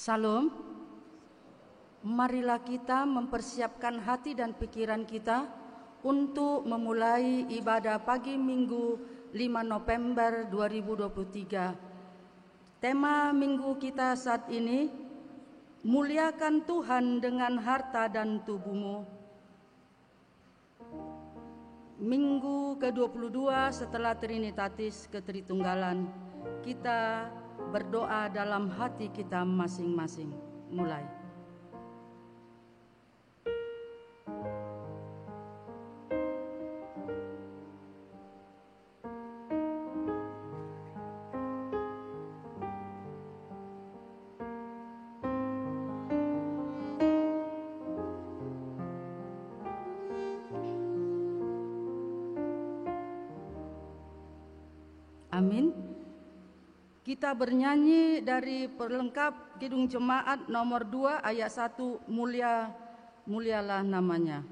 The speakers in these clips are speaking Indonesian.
Salam. Marilah kita mempersiapkan hati dan pikiran kita untuk memulai ibadah pagi Minggu 5 November 2023. Tema minggu kita saat ini, muliakan Tuhan dengan harta dan tubuhmu. Minggu ke-22 setelah Trinitatis Ketritunggalan, kita berdoa dalam hati kita masing-masing. Mulai. Amin. Kita bernyanyi dari pelengkap Kidung Jemaat nomor 2 ayat 1, mulialah namanya.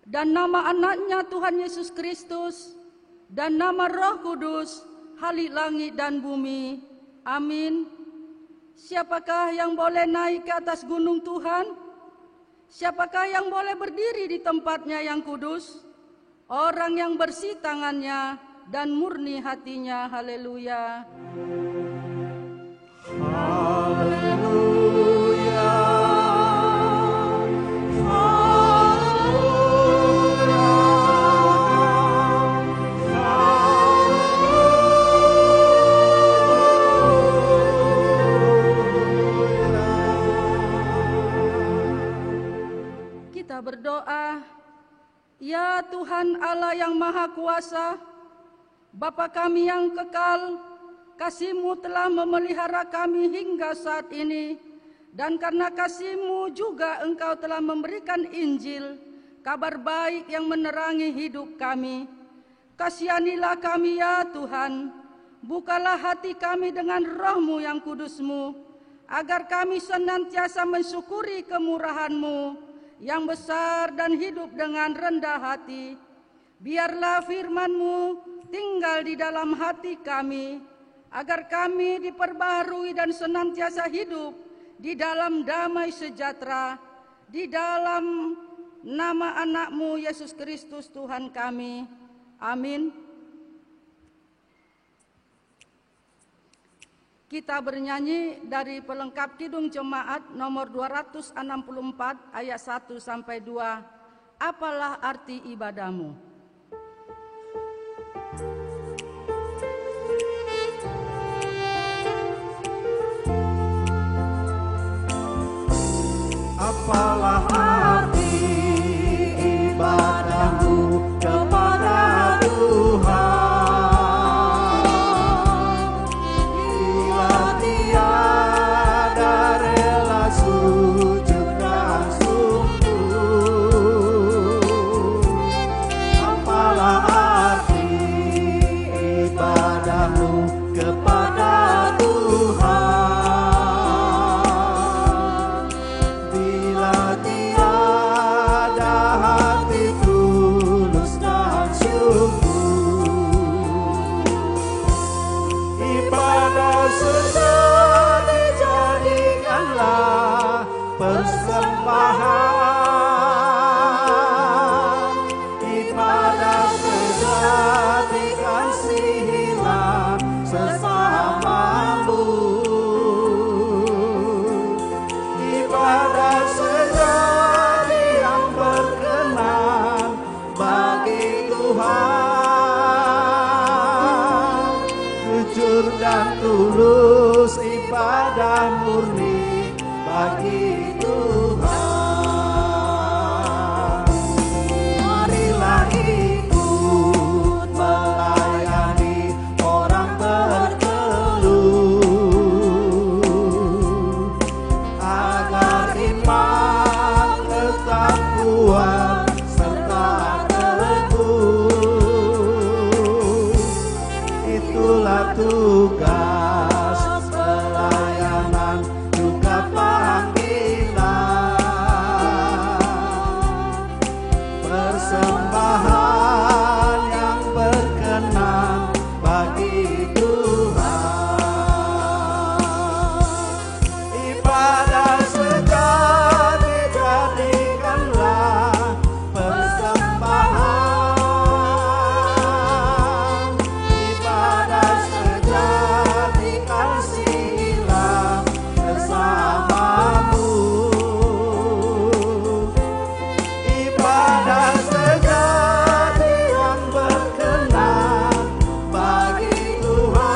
Dan nama anaknya Tuhan Yesus Kristus, dan nama Roh Kudus, Khalik langit dan bumi. Amin. Siapakah yang boleh naik ke atas gunung Tuhan? Siapakah yang boleh berdiri di tempatnya yang kudus? Orang yang bersih tangannya dan murni hatinya. Haleluya. Haleluya. Haleluya. berdoa. Ya Tuhan Allah yang Maha Kuasa, Bapa kami yang kekal, kasih-Mu telah memelihara kami hingga saat ini, dan karena kasih-Mu juga Engkau telah memberikan Injil, kabar baik yang menerangi hidup kami. Kasihanilah kami ya Tuhan, bukalah hati kami dengan Roh-Mu yang kudus-Mu, agar kami senantiasa mensyukuri kemurahan-Mu yang besar dan hidup dengan rendah hati. Biarlah firman-Mu tinggal di dalam hati kami, agar kami diperbaharui dan senantiasa hidup di dalam damai sejahtera, di dalam nama anak-Mu Yesus Kristus Tuhan kami. Amin. Kita bernyanyi dari pelengkap Kidung Jemaat nomor 264 ayat 1 sampai 2. Apalah arti ibadahmu? Apalah arti ibadahmu kepada Tuhan, bila tiada rela sujud dan sungguh. Apalah arti ibadahmu kepada Tuhan, bila tiada hati tulus dan sungguh. Ibadah sejati jadikanlah persembahan, ibadah sejati kasihilah sesamamu, ibadah sejati yang berkenan bagi Tuhan, jujur dan tulus ibadah murni bagi Tuhan. Marilah ikut melayani orang berkeluh, agar iman tetap kuat serta teguh. Itulah tugas pelayanan, juga panggilan, persembahan yang berkenan bagi Tuhan. Ibadah sejati jadikanlah persembahan, ibadah sejati kasihilah bersamamu, ibadah sejati yang berkenan bagi Tuhan,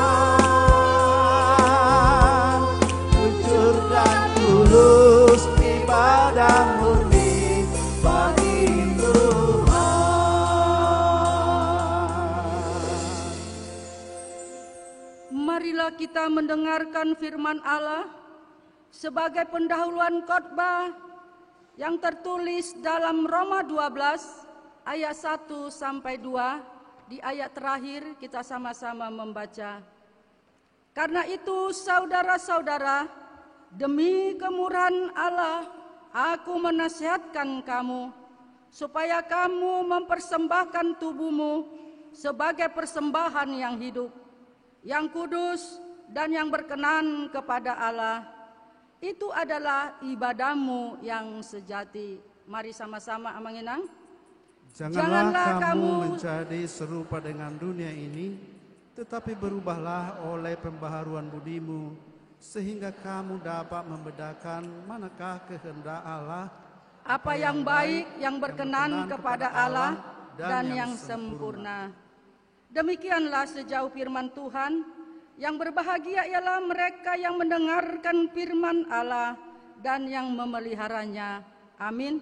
jujur dan tulus ibadah murni bagi Tuhan. Marilah kita mendengarkan firman Allah sebagai pendahuluan khotbah yang tertulis dalam Roma 12 ayat 1 sampai 2. Di ayat terakhir kita sama-sama membaca. Karena itu saudara-saudara, demi kemurahan Allah, aku menasihatkan kamu supaya kamu mempersembahkan tubuhmu sebagai persembahan yang hidup, yang kudus dan yang berkenan kepada Allah. Itu adalah ibadahmu yang sejati. Mari sama-sama amanginang. Janganlah kamu menjadi serupa dengan dunia ini, tetapi berubahlah oleh pembaharuan budimu, sehingga kamu dapat membedakan manakah kehendak Allah, apa yang baik, yang berkenan kepada Allah, dan yang sempurna. Demikianlah sejauh firman Tuhan. Yang berbahagia ialah mereka yang mendengarkan firman Allah dan yang memeliharanya. Amin.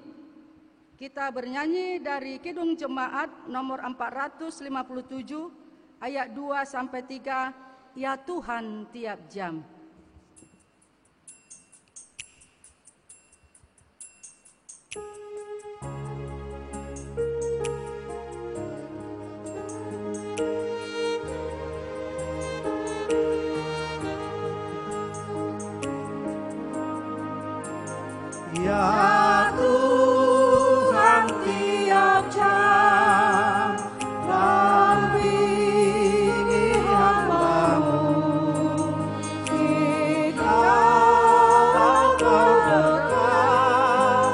Kita bernyanyi dari Kidung Jemaat nomor 457 ayat 2 sampai 3, Ya Tuhan tiap jam. Ya Tuhan tiap jam dampingi hamba-Mu, jikalau Kau dekat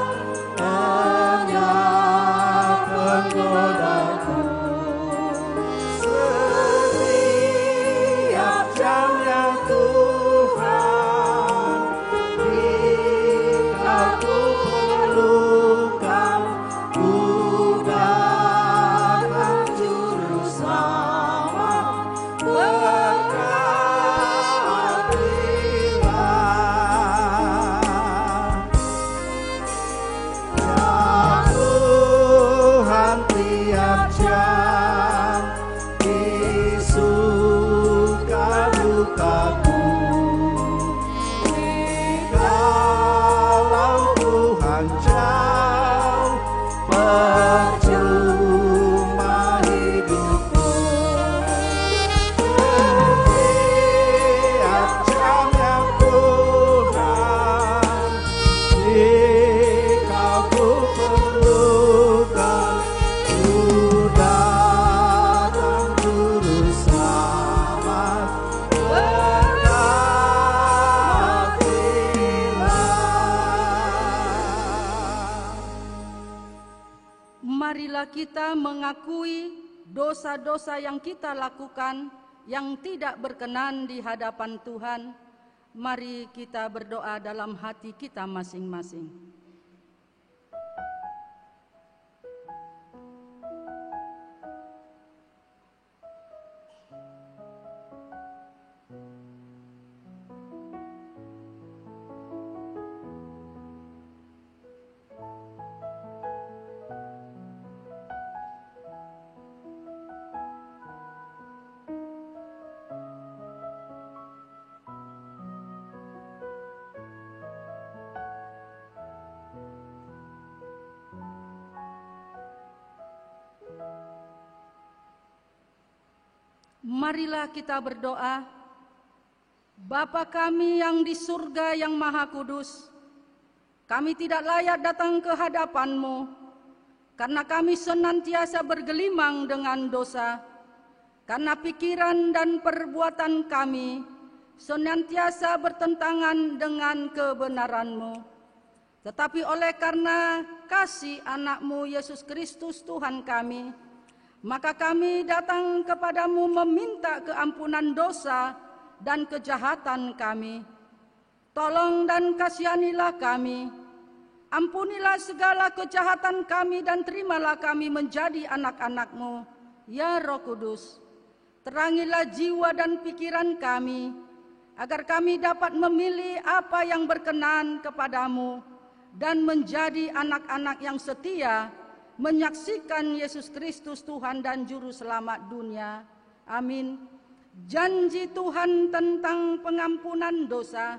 lenyap penggodaku. Setiap jam ya Tuhan, aku perlukan, ku datang juru selamat, berkatilah. Ya Tuhan tiap jam di suka dukaku, jauh percuma hidupku. Setiap jam ya Tuhan, jika ku perlukan, ku datang juru selamat, marilah kita mengakui dosa-dosa yang kita lakukan yang tidak berkenan di hadapan Tuhan. Mari kita berdoa dalam hati kita masing-masing. Marilah kita berdoa. Bapa kami yang di surga yang maha kudus, kami tidak layak datang ke hadapan-Mu, karena kami senantiasa bergelimang dengan dosa, karena pikiran dan perbuatan kami senantiasa bertentangan dengan kebenaran-Mu. Tetapi oleh karena kasih anak-Mu Yesus Kristus Tuhan kami, maka kami datang kepadamu meminta keampunan dosa dan kejahatan kami. Tolong dan kasihanilah kami. Ampunilah segala kejahatan kami dan terimalah kami menjadi anak-anak-Mu, ya Roh Kudus. Terangilah jiwa dan pikiran kami, agar kami dapat memilih apa yang berkenan kepadamu dan menjadi anak-anak yang setia, menyaksikan Yesus Kristus Tuhan dan Juru Selamat dunia. Amin. Janji Tuhan tentang pengampunan dosa.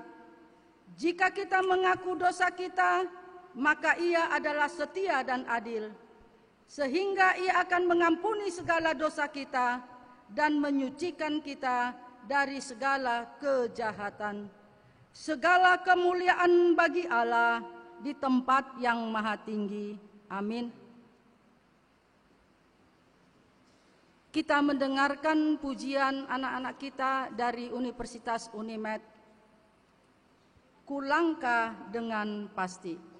Jika kita mengaku dosa kita, maka Ia adalah setia dan adil, sehingga Ia akan mengampuni segala dosa kita dan menyucikan kita dari segala kejahatan. Segala kemuliaan bagi Allah di tempat yang maha tinggi. Amin. Kita mendengarkan pujian anak-anak kita dari Universitas Unimed, Kulangkah dengan Pasti.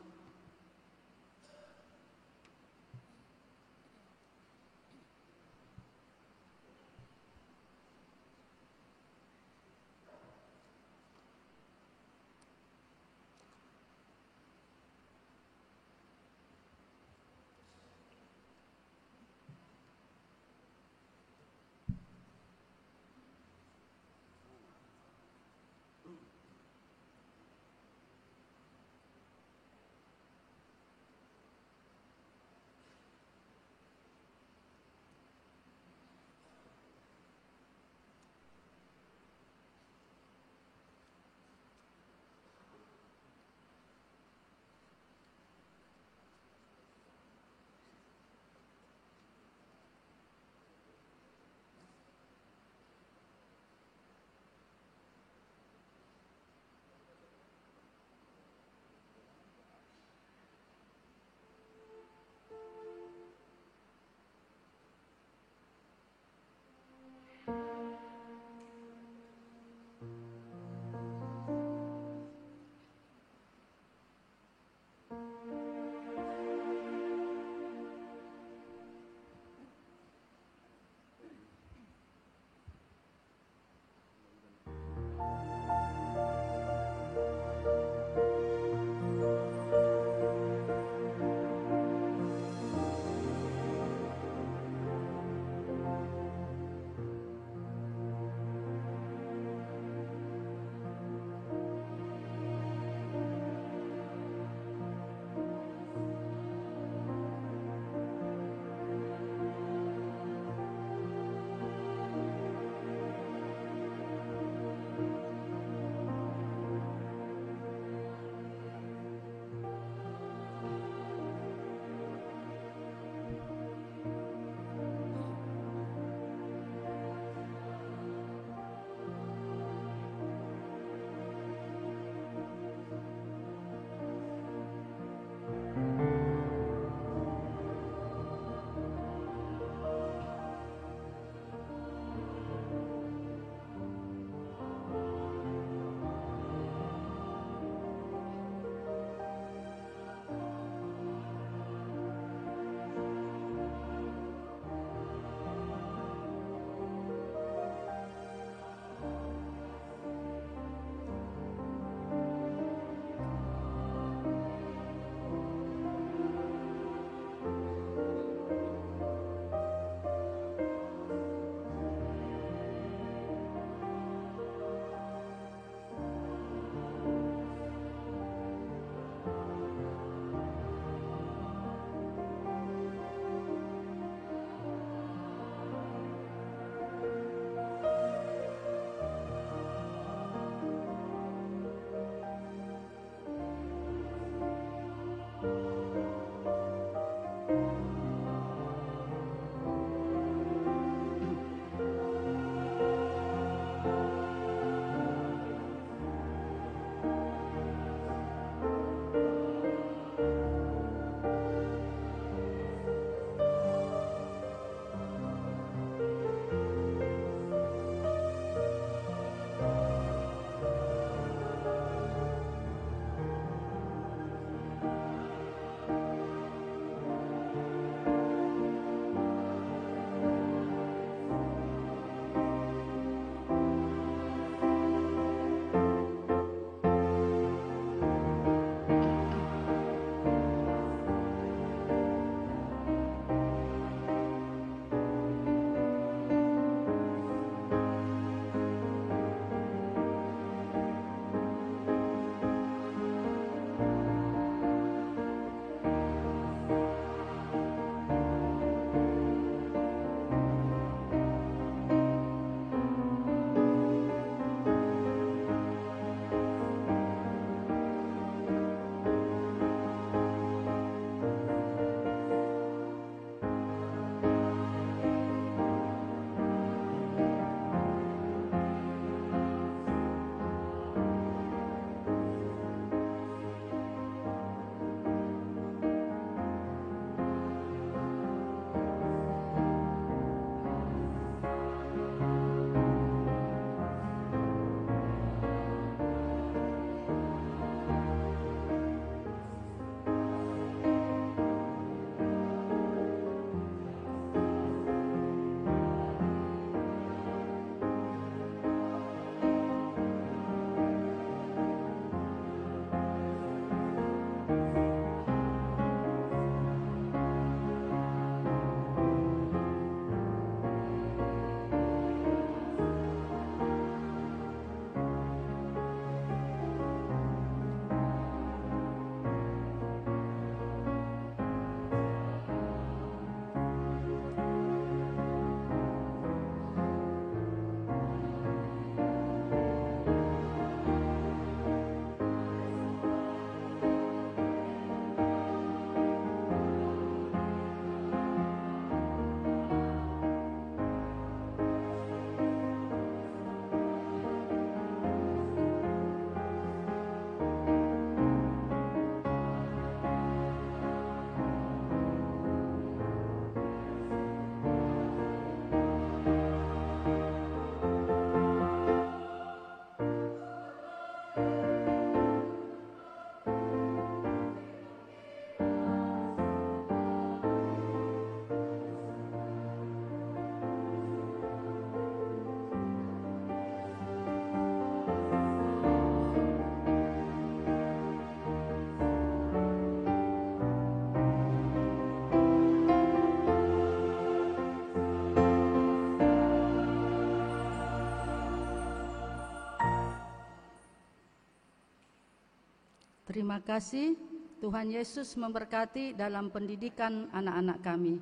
Terima kasih. Tuhan Yesus memberkati dalam pendidikan anak-anak kami.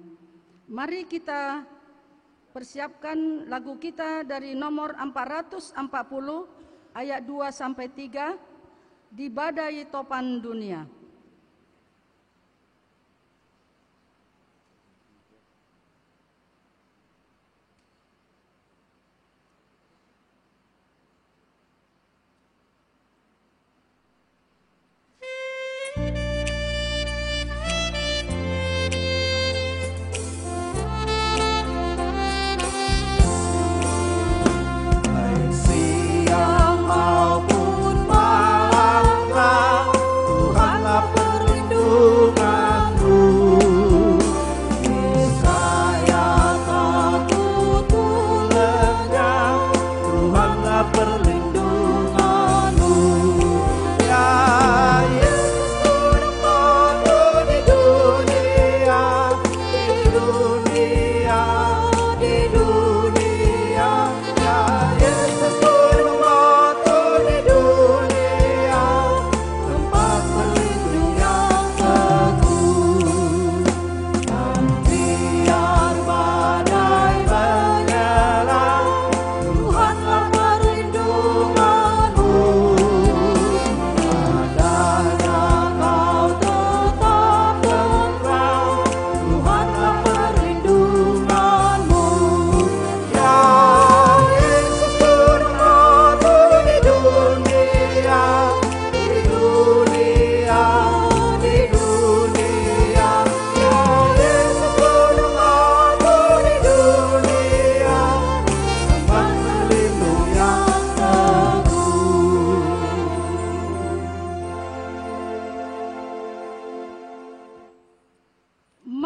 Mari kita persiapkan lagu kita dari nomor 440 ayat 2 sampai 3, Di Badai Topan Dunia.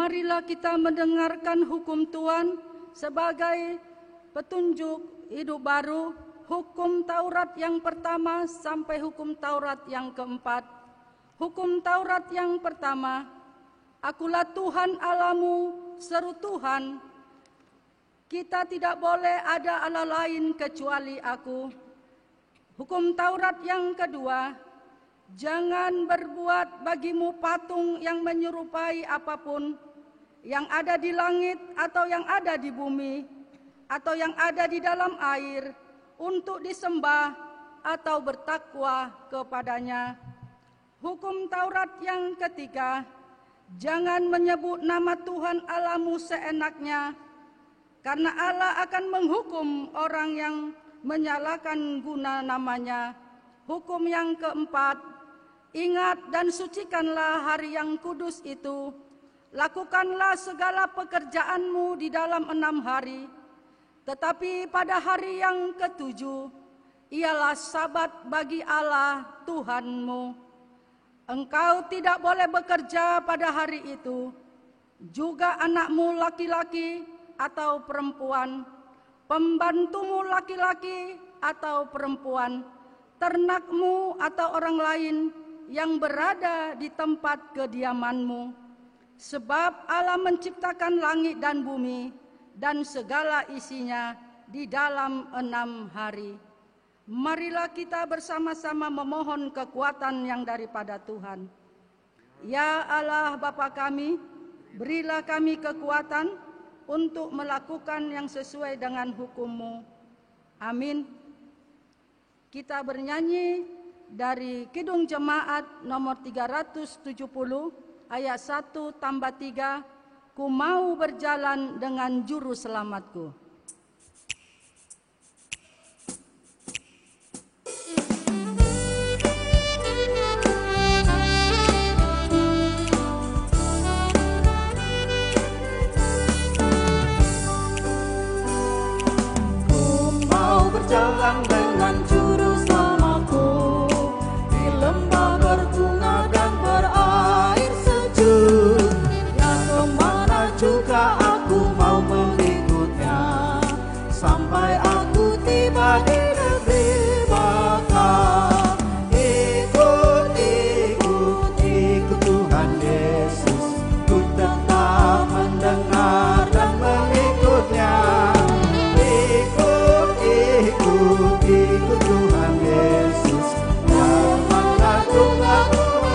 Marilah kita mendengarkan hukum Tuhan sebagai petunjuk hidup baru, hukum Taurat yang pertama sampai hukum Taurat yang keempat. Hukum Taurat yang pertama, Akulah Tuhan Allahmu, seru Tuhan. Kita tidak boleh ada Allah lain kecuali aku. Hukum Taurat yang kedua, jangan berbuat bagimu patung yang menyerupai apapun, yang ada di langit atau yang ada di bumi, atau yang ada di dalam air, untuk disembah atau bertakwa kepadanya. Hukum Taurat yang ketiga, jangan menyebut nama Tuhan Allahmu seenaknya, karena Allah akan menghukum orang yang menyalahkan guna namanya. Hukum yang keempat, ingat dan sucikanlah hari yang kudus itu. Lakukanlah segala pekerjaanmu di dalam 6 hari. Tetapi pada hari yang ketujuh, ialah sabat bagi Allah Tuhanmu. Engkau tidak boleh bekerja pada hari itu. Juga anakmu laki-laki atau perempuan, pembantumu laki-laki atau perempuan, ternakmu atau orang lain yang berada di tempat kediamanmu. Sebab Allah menciptakan langit dan bumi dan segala isinya di dalam 6 hari. Marilah kita bersama-sama memohon kekuatan yang daripada Tuhan. Ya Allah Bapa kami, berilah kami kekuatan untuk melakukan yang sesuai dengan hukum-Mu. Amin. Kita bernyanyi dari Kidung Jemaat nomor 370 ayat 1 tambah 3, Ku mau berjalan dengan juru selamatku. Ku mau berjalan dengan juru selamatku di lembah berbunga dan berair sejuk. Ya kemana juga aku mau mengikutnya, sampai aku tiba di negeri Baka. Ikut, ikut, ikut Tuhan Yesus, ku tetap mendengar dan mengikutnya. Ikut, ikut, ikut Tuhan Yesus, janganlah juga aku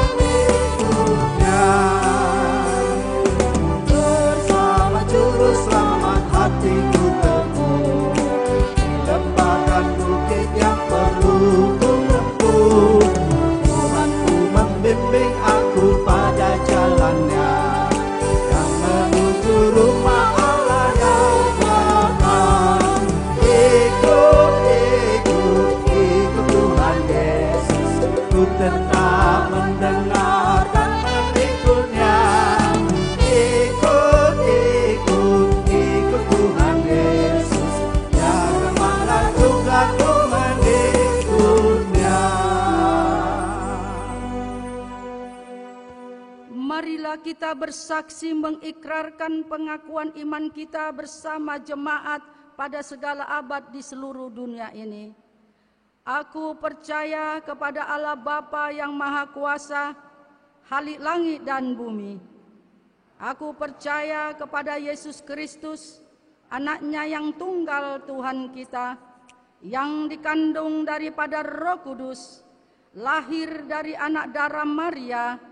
kita bersaksi mengikrarkan pengakuan iman kita bersama jemaat pada segala abad di seluruh dunia ini. Aku percaya kepada Allah Bapa yang Maha Kuasa, Khalik langit dan bumi. Aku percaya kepada Yesus Kristus, Anaknya yang tunggal Tuhan kita, yang dikandung daripada Roh Kudus, lahir dari anak darah Maria,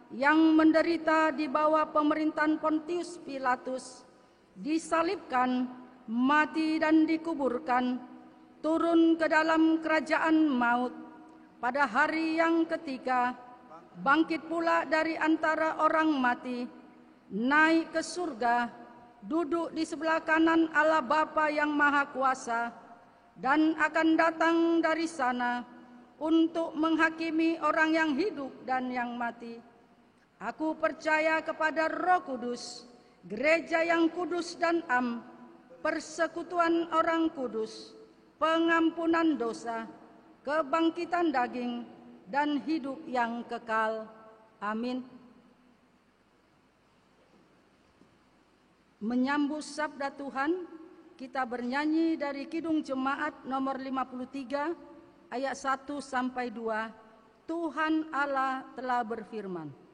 yang menderita di bawah pemerintahan Pontius Pilatus, disalibkan, mati dan dikuburkan, turun ke dalam kerajaan maut, pada hari yang ketiga, bangkit pula dari antara orang mati, naik ke surga, duduk di sebelah kanan Allah Bapa yang Maha Kuasa, dan akan datang dari sana untuk menghakimi orang yang hidup dan yang mati. Aku percaya kepada Roh Kudus, gereja yang kudus dan am, persekutuan orang kudus, pengampunan dosa, kebangkitan daging, dan hidup yang kekal. Amin. Menyambut sabda Tuhan, kita bernyanyi dari Kidung Jemaat nomor 53 ayat 1 sampai 2. Tuhan Allah telah berfirman.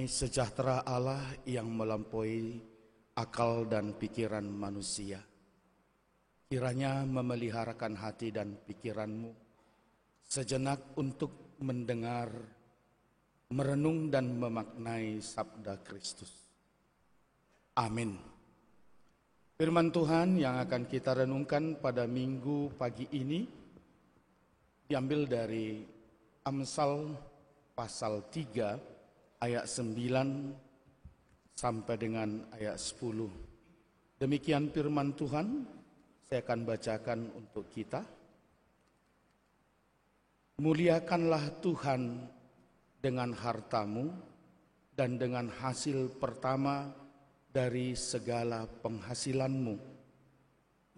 Sejahtera Allah yang melampaui akal dan pikiran manusia, kiranya memeliharakan hati dan pikiranmu sejenak untuk mendengar, merenung dan memaknai sabda Kristus. Amin. Firman Tuhan yang akan kita renungkan pada minggu pagi ini diambil dari Amsal pasal 3 ayat 9 sampai dengan ayat 10. Demikian firman Tuhan, saya akan bacakan untuk kita. Muliakanlah Tuhan dengan hartamu dan dengan hasil pertama dari segala penghasilanmu.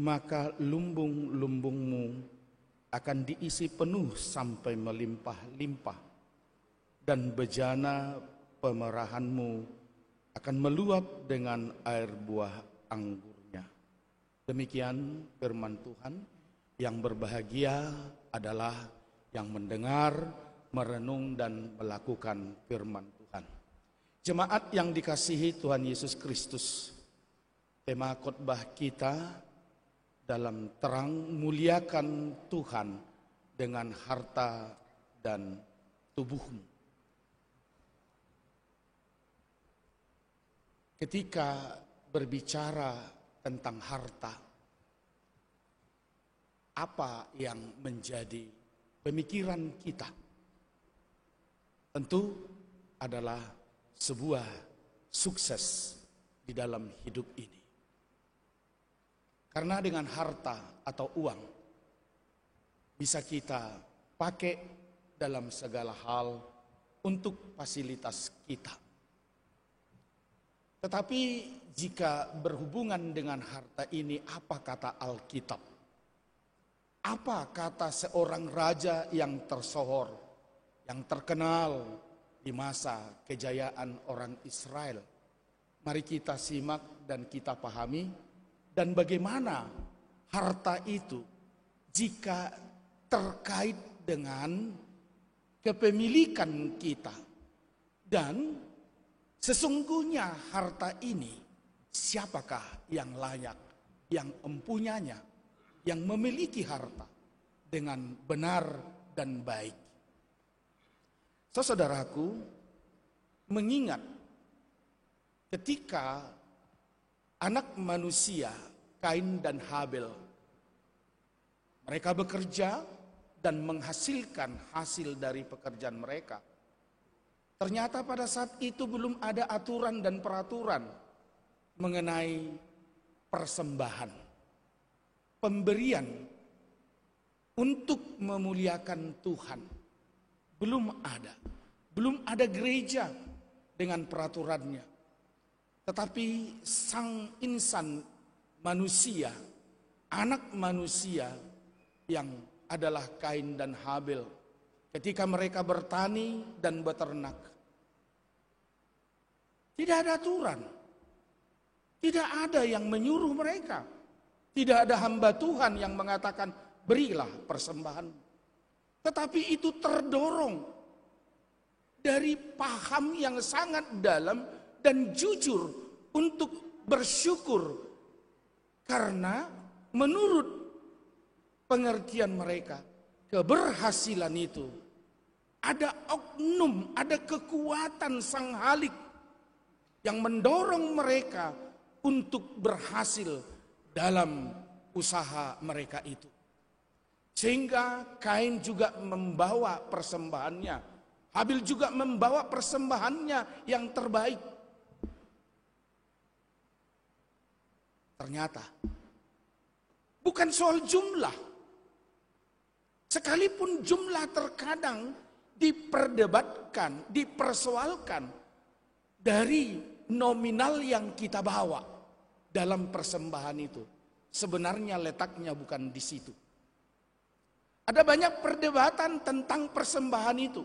Maka lumbung-lumbungmu akan diisi penuh sampai melimpah-limpah. Dan bejana pemerahanmu akan meluap dengan air buah anggurnya. Demikian firman Tuhan. Yang berbahagia adalah yang mendengar merenung dan melakukan firman Tuhan. Jemaat yang dikasihi Tuhan Yesus Kristus, tema khotbah kita dalam terang muliakan Tuhan dengan harta dan tubuhmu. Ketika berbicara tentang harta, apa yang menjadi pemikiran kita? Tentu adalah sebuah sukses di dalam hidup ini. Karena dengan harta atau uang bisa kita pakai dalam segala hal untuk fasilitas kita. Tetapi jika berhubungan dengan harta ini, apa kata Alkitab? Apa kata seorang raja yang tersohor, yang terkenal di masa kejayaan orang Israel? Mari kita simak dan kita pahami. Dan bagaimana harta itu jika terkait dengan kepemilikan kita. Dan sesungguhnya harta ini siapakah yang layak, yang mempunyainya, yang memiliki harta dengan benar dan baik. Saudaraku, mengingat ketika anak manusia, Kain dan Habel, mereka bekerja dan menghasilkan hasil dari pekerjaan mereka. Ternyata pada saat itu belum ada aturan dan peraturan mengenai persembahan, pemberian untuk memuliakan Tuhan. Belum ada gereja dengan peraturannya. Tetapi sang insan manusia, anak manusia yang adalah Kain dan Habel, ketika mereka bertani dan beternak, tidak ada aturan, tidak ada yang menyuruh mereka, tidak ada hamba Tuhan yang mengatakan berilah persembahan. Tetapi itu terdorong dari paham yang sangat dalam dan jujur untuk bersyukur, karena menurut pengertian mereka keberhasilan itu ada oknum, ada kekuatan sang Halik yang mendorong mereka untuk berhasil dalam usaha mereka itu. Sehingga Kain juga membawa persembahannya, Habil juga membawa persembahannya yang terbaik. Ternyata bukan soal jumlah. Sekalipun jumlah terkadang diperdebatkan, dipersoalkan dari nominal yang kita bawa dalam persembahan itu. Sebenarnya letaknya bukan di situ. Ada banyak perdebatan tentang persembahan itu.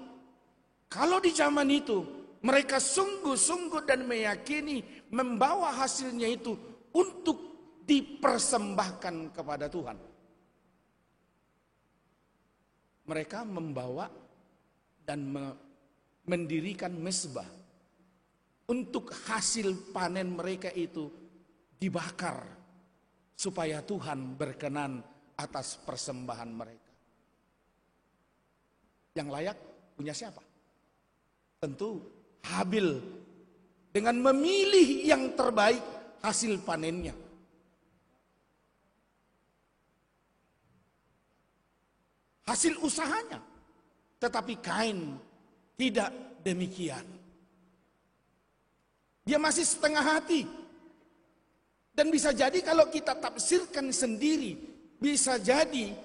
Kalau di zaman itu mereka sungguh-sungguh dan meyakini membawa hasilnya itu untuk dipersembahkan kepada Tuhan. Mereka membawa dan mendirikan mezbah untuk hasil panen mereka itu dibakar supaya Tuhan berkenan atas persembahan mereka. Yang layak punya siapa? Tentu Habil dengan memilih yang terbaik hasil panennya. Hasil usahanya. Tetapi Kain tidak demikian. Dia masih setengah hati. Dan bisa jadi kalau kita tafsirkan sendiri, bisa jadi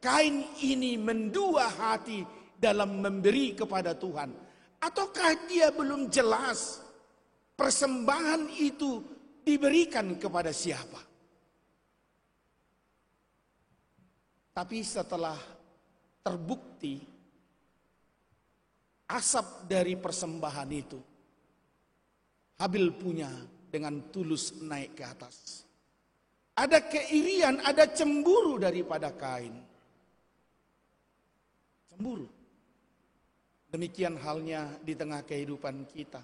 Kain ini mendua hati dalam memberi kepada Tuhan. Ataukah dia belum jelas persembahan itu diberikan kepada siapa? Tapi setelah terbukti asap dari persembahan itu, Habil punya dengan tulus naik ke atas. Ada keirian, ada cemburu daripada Kain. Cemburu. Demikian halnya di tengah kehidupan kita.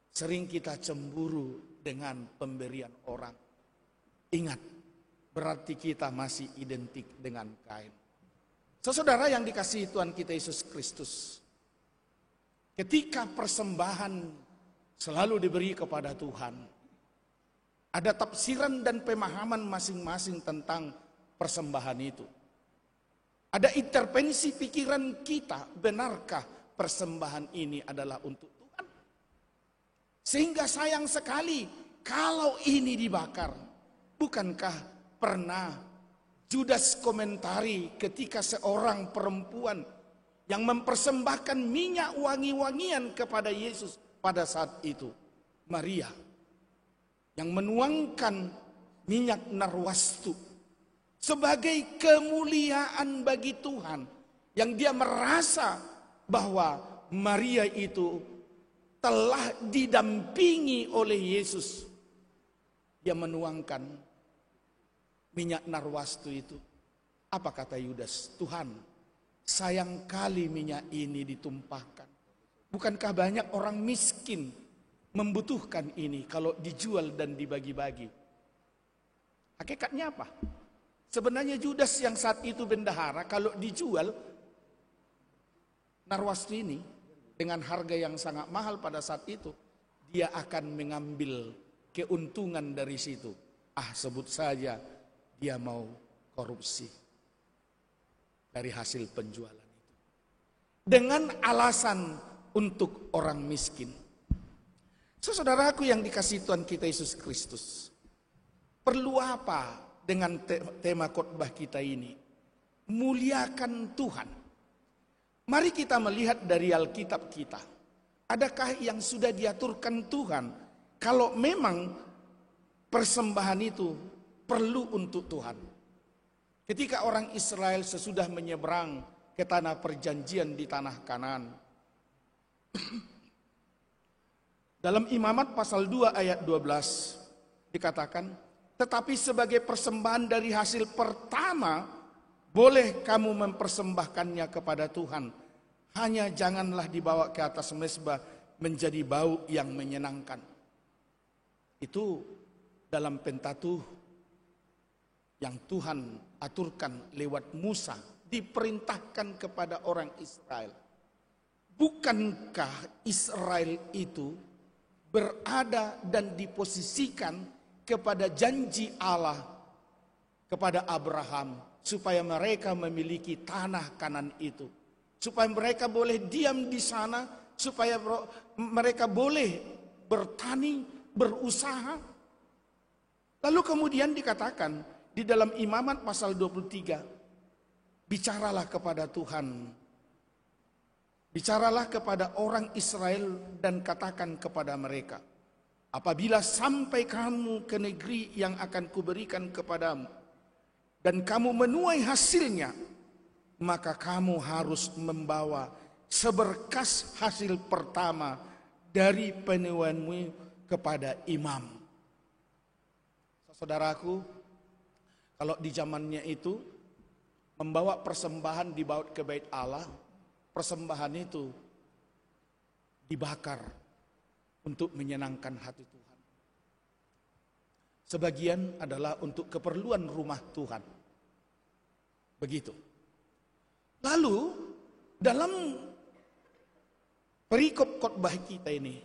Sering kita cemburu dengan pemberian orang. Ingat, berarti kita masih identik dengan Kain. Saudara yang dikasihi Tuhan kita Yesus Kristus, ketika persembahan selalu diberi kepada Tuhan, ada tafsiran dan pemahaman masing-masing tentang persembahan itu. Ada intervensi pikiran kita, benarkah persembahan ini adalah untuk Tuhan? Sehingga sayang sekali kalau ini dibakar. Bukankah pernah Judas komentari ketika seorang perempuan yang mempersembahkan minyak wangi-wangian kepada Yesus pada saat itu, Maria, yang menuangkan minyak narwastu sebagai kemuliaan bagi Tuhan, yang dia merasa bahwa Maria itu telah didampingi oleh Yesus. Dia menuangkan minyak narwastu itu. Apa kata Yudas? Tuhan, sayang kali minyak ini ditumpahkan. Bukankah banyak orang miskin membutuhkan ini kalau dijual dan dibagi-bagi? Hakikatnya apa? Sebenarnya Judas yang saat itu bendahara, kalau dijual narwastu ini dengan harga yang sangat mahal pada saat itu, dia akan mengambil keuntungan dari situ. Sebut saja dia mau korupsi dari hasil penjualan itu. Dengan alasan untuk orang miskin. Saudaraku yang dikasihi Tuhan kita Yesus Kristus, perlu apa dengan tema khotbah kita ini? Muliakan Tuhan. Mari kita melihat dari Alkitab kita. Adakah yang sudah diaturkan Tuhan kalau memang persembahan itu perlu untuk Tuhan? Ketika orang Israel sesudah menyeberang ke tanah perjanjian di tanah Kanaan, dalam Imamat pasal 2 ayat 12 dikatakan, tetapi sebagai persembahan dari hasil pertama boleh kamu mempersembahkannya kepada Tuhan, hanya janganlah dibawa ke atas mezbah menjadi bau yang menyenangkan. Itu dalam Pentateuch yang Tuhan aturkan lewat Musa, diperintahkan kepada orang Israel. Bukankah Israel itu berada dan diposisikan kepada janji Allah kepada Abraham, supaya mereka memiliki tanah Kanaan itu, supaya mereka boleh diam di sana, supaya mereka boleh bertani, berusaha. Lalu kemudian dikatakan di dalam Imamat pasal 23, bicaralah kepada Tuhan, bicaralah kepada orang Israel dan katakan kepada mereka, apabila sampai kamu ke negeri yang akan kuberikan kepadamu dan kamu menuai hasilnya, maka kamu harus membawa seberkas hasil pertama dari penuaianmu kepada imam. Saudaraku, kalau di zamannya itu membawa persembahan dibawa ke bait Allah, persembahan itu dibakar untuk menyenangkan hati Tuhan. Sebagian adalah untuk keperluan rumah Tuhan. Begitu. Lalu dalam perikop khotbah kita ini,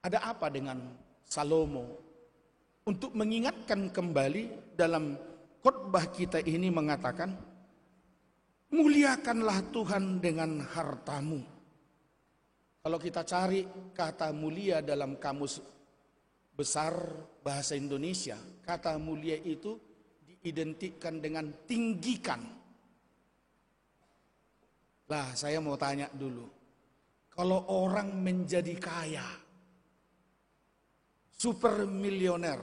ada apa dengan Salomo? Untuk mengingatkan kembali dalam khotbah kita ini mengatakan, muliakanlah Tuhan dengan hartamu. Kalau kita cari kata mulia dalam kamus besar bahasa Indonesia, kata mulia itu diidentikan dengan tinggikan. Lah, saya mau tanya dulu, kalau orang menjadi kaya, super milioner,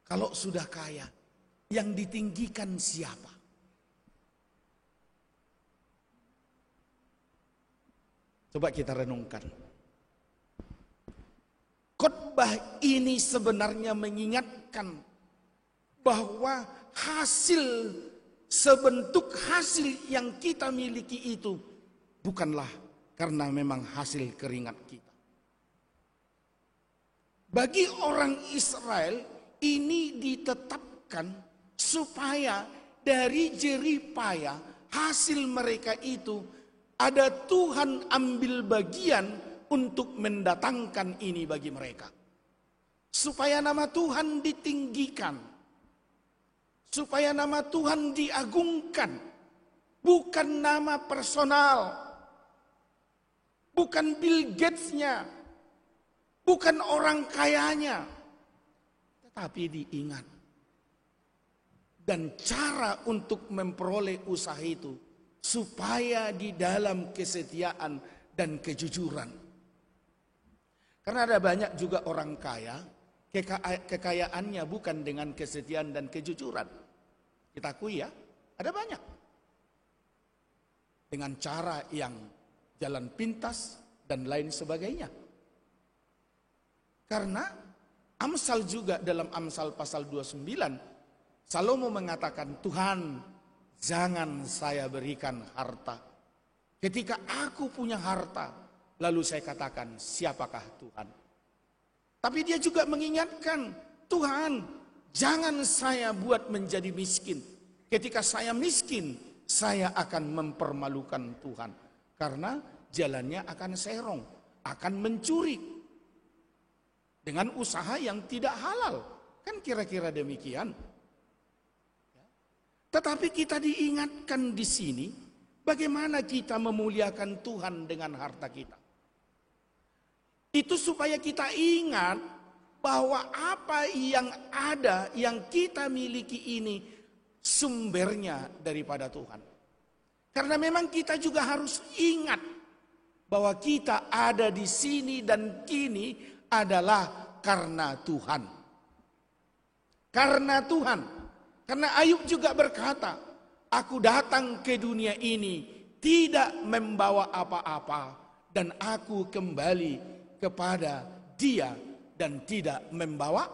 kalau sudah kaya, yang ditinggikan siapa? Coba kita renungkan. Khotbah ini sebenarnya mengingatkan bahwa hasil sebentuk hasil yang kita miliki itu bukanlah karena memang hasil keringat kita. Bagi orang Israel ini ditetapkan supaya dari jerih payah hasil mereka itu ada Tuhan ambil bagian untuk mendatangkan ini bagi mereka. Supaya nama Tuhan ditinggikan. Supaya nama Tuhan diagungkan. Bukan nama personal. Bukan Bill Gates-nya. Bukan orang kayanya. Tetapi diingat. Dan cara untuk memperoleh usaha itu. Supaya di dalam kesetiaan dan kejujuran. Karena ada banyak juga orang kaya, kekayaannya bukan dengan kesetiaan dan kejujuran. Kita akui ya, ada banyak. Dengan cara yang jalan pintas dan lain sebagainya. Karena Amsal juga dalam Amsal pasal 29, Salomo mengatakan, Tuhan jangan saya berikan harta. Ketika aku punya harta, lalu saya katakan, siapakah Tuhan? Tapi dia juga mengingatkan, Tuhan, jangan saya buat menjadi miskin. Ketika saya miskin, saya akan mempermalukan Tuhan. Karena jalannya akan serong, akan mencuri. Dengan usaha yang tidak halal. Kan kira-kira demikian. Tetapi kita diingatkan di sini, bagaimana kita memuliakan Tuhan dengan harta kita. Itu supaya kita ingat bahwa apa yang ada, yang kita miliki ini sumbernya daripada Tuhan. Karena memang kita juga harus ingat bahwa kita ada di sini dan kini adalah karena Tuhan. Karena Tuhan. Karena Ayub juga berkata, aku datang ke dunia ini tidak membawa apa-apa dan aku kembali kepada Dia dan tidak membawa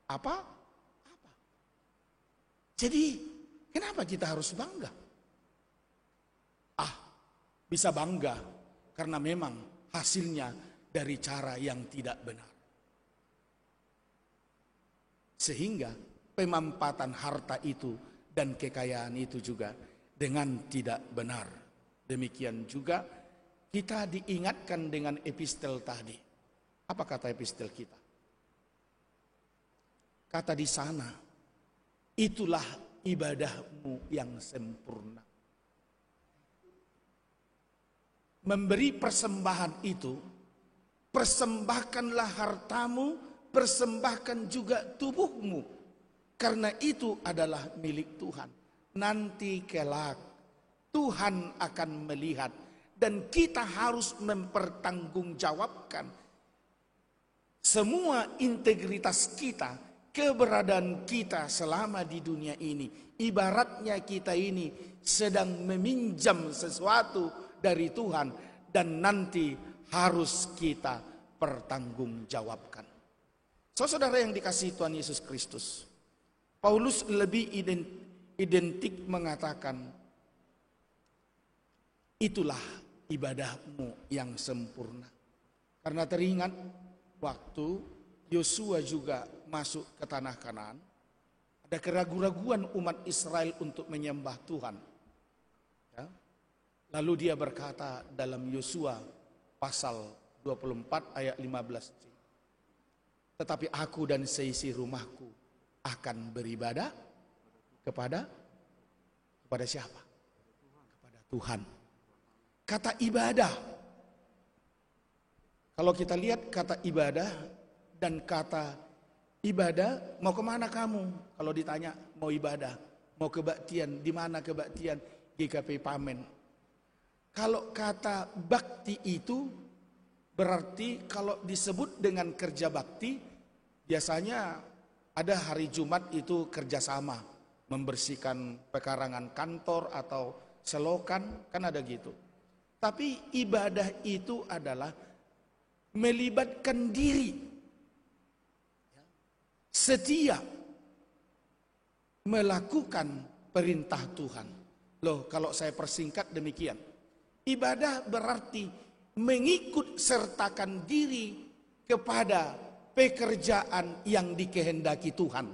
apa? Jadi kenapa kita harus bangga? Bisa bangga karena memang hasilnya dari cara yang tidak benar. Sehingga pemampatan harta itu dan kekayaan itu juga dengan tidak benar. Demikian juga kita diingatkan dengan epistel tadi. Apa kata epistel kita? Kata di sana, itulah ibadahmu yang sempurna. Memberi persembahan itu, persembahkanlah hartamu, persembahkan juga tubuhmu. Karena itu adalah milik Tuhan. Nanti kelak Tuhan akan melihat. Dan kita harus mempertanggungjawabkan semua integritas kita, keberadaan kita selama di dunia ini. Ibaratnya kita ini sedang meminjam sesuatu dari Tuhan dan nanti harus kita pertanggungjawabkan. Saudara yang dikasihi Tuhan Yesus Kristus, Paulus lebih identik mengatakan, itulah ibadahmu yang sempurna. Karena teringat waktu Yosua juga masuk ke tanah Kanaan, ada keraguan-raguan umat Israel untuk menyembah Tuhan. Ya. Lalu dia berkata dalam Yosua pasal 24 ayat 15. Tetapi aku dan seisi rumahku akan beribadah kepada siapa? Kepada Tuhan. Kata ibadah. Kalau kita lihat kata ibadah dan kata ibadah, mau kemana kamu? Kalau ditanya mau ibadah, mau kebaktian, di mana kebaktian? GKP Pamen. Kalau kata bakti itu berarti kalau disebut dengan kerja bakti, biasanya ada hari Jumat itu kerjasama, membersihkan pekarangan kantor atau selokan, kan ada gitu. Tapi ibadah itu adalah melibatkan diri, setia melakukan perintah Tuhan. Loh, kalau saya persingkat demikian. Ibadah berarti mengikut sertakan diri kepada pekerjaan yang dikehendaki Tuhan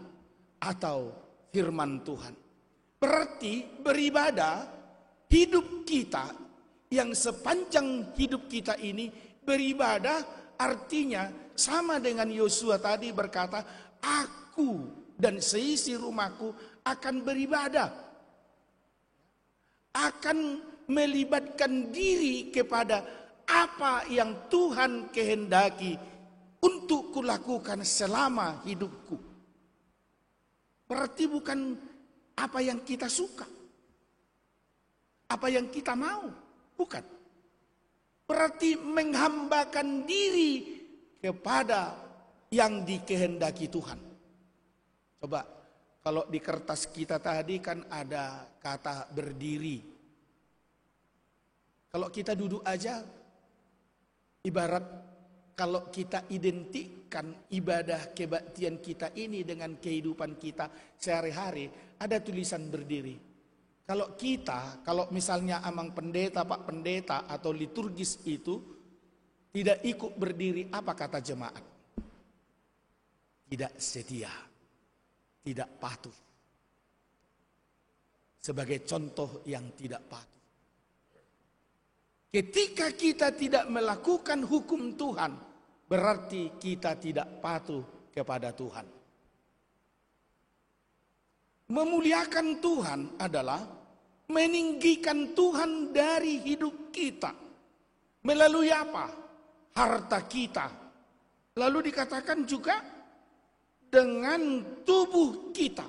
atau firman Tuhan. Berarti beribadah, hidup kita yang sepanjang hidup kita ini beribadah artinya sama dengan Yosua tadi berkata, aku dan seisi rumahku akan beribadah. Akan melibatkan diri kepada apa yang Tuhan kehendaki untuk kulakukan selama hidupku. Berarti bukan apa yang kita suka, apa yang kita mau, bukan. Berarti menghambakan diri kepada yang dikehendaki Tuhan. Coba, kalau di kertas kita tadi kan ada kata berdiri. Kalau kita duduk aja, ibarat kalau kita identikkan ibadah kebaktian kita ini dengan kehidupan kita sehari-hari, ada tulisan berdiri. Kalau misalnya amang pendeta, pak pendeta atau liturgis itu tidak ikut berdiri, apa kata jemaat? Tidak setia, tidak patuh. Sebagai contoh yang tidak patuh. Ketika kita tidak melakukan hukum Tuhan, berarti kita tidak patuh kepada Tuhan. Memuliakan Tuhan adalah meninggikan Tuhan dari hidup kita. Melalui apa? Harta kita. Lalu dikatakan juga dengan tubuh kita.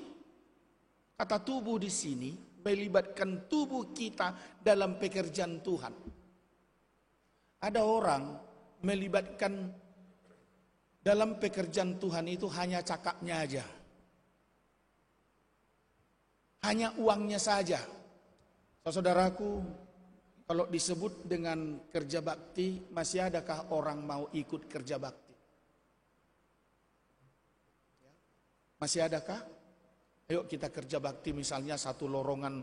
Kata tubuh di sini melibatkan tubuh kita dalam pekerjaan Tuhan. Ada orang melibatkan dalam pekerjaan Tuhan itu hanya cakapnya aja. Hanya uangnya saja. Saudaraku, kalau disebut dengan kerja bakti, masih adakah orang mau ikut kerja bakti? Masih adakah? Ayo kita kerja bakti misalnya satu lorongan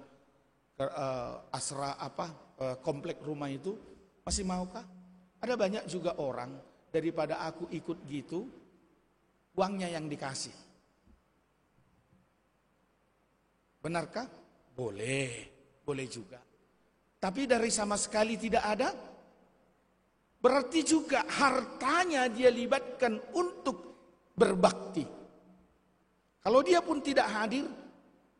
komplek rumah itu. Masih maukah? Ada banyak juga orang daripada aku ikut gitu, uangnya yang dikasih. Benarkah? Boleh, boleh juga. Tapi dari sama sekali tidak ada, berarti juga hartanya dia libatkan untuk berbakti. Kalau dia pun tidak hadir,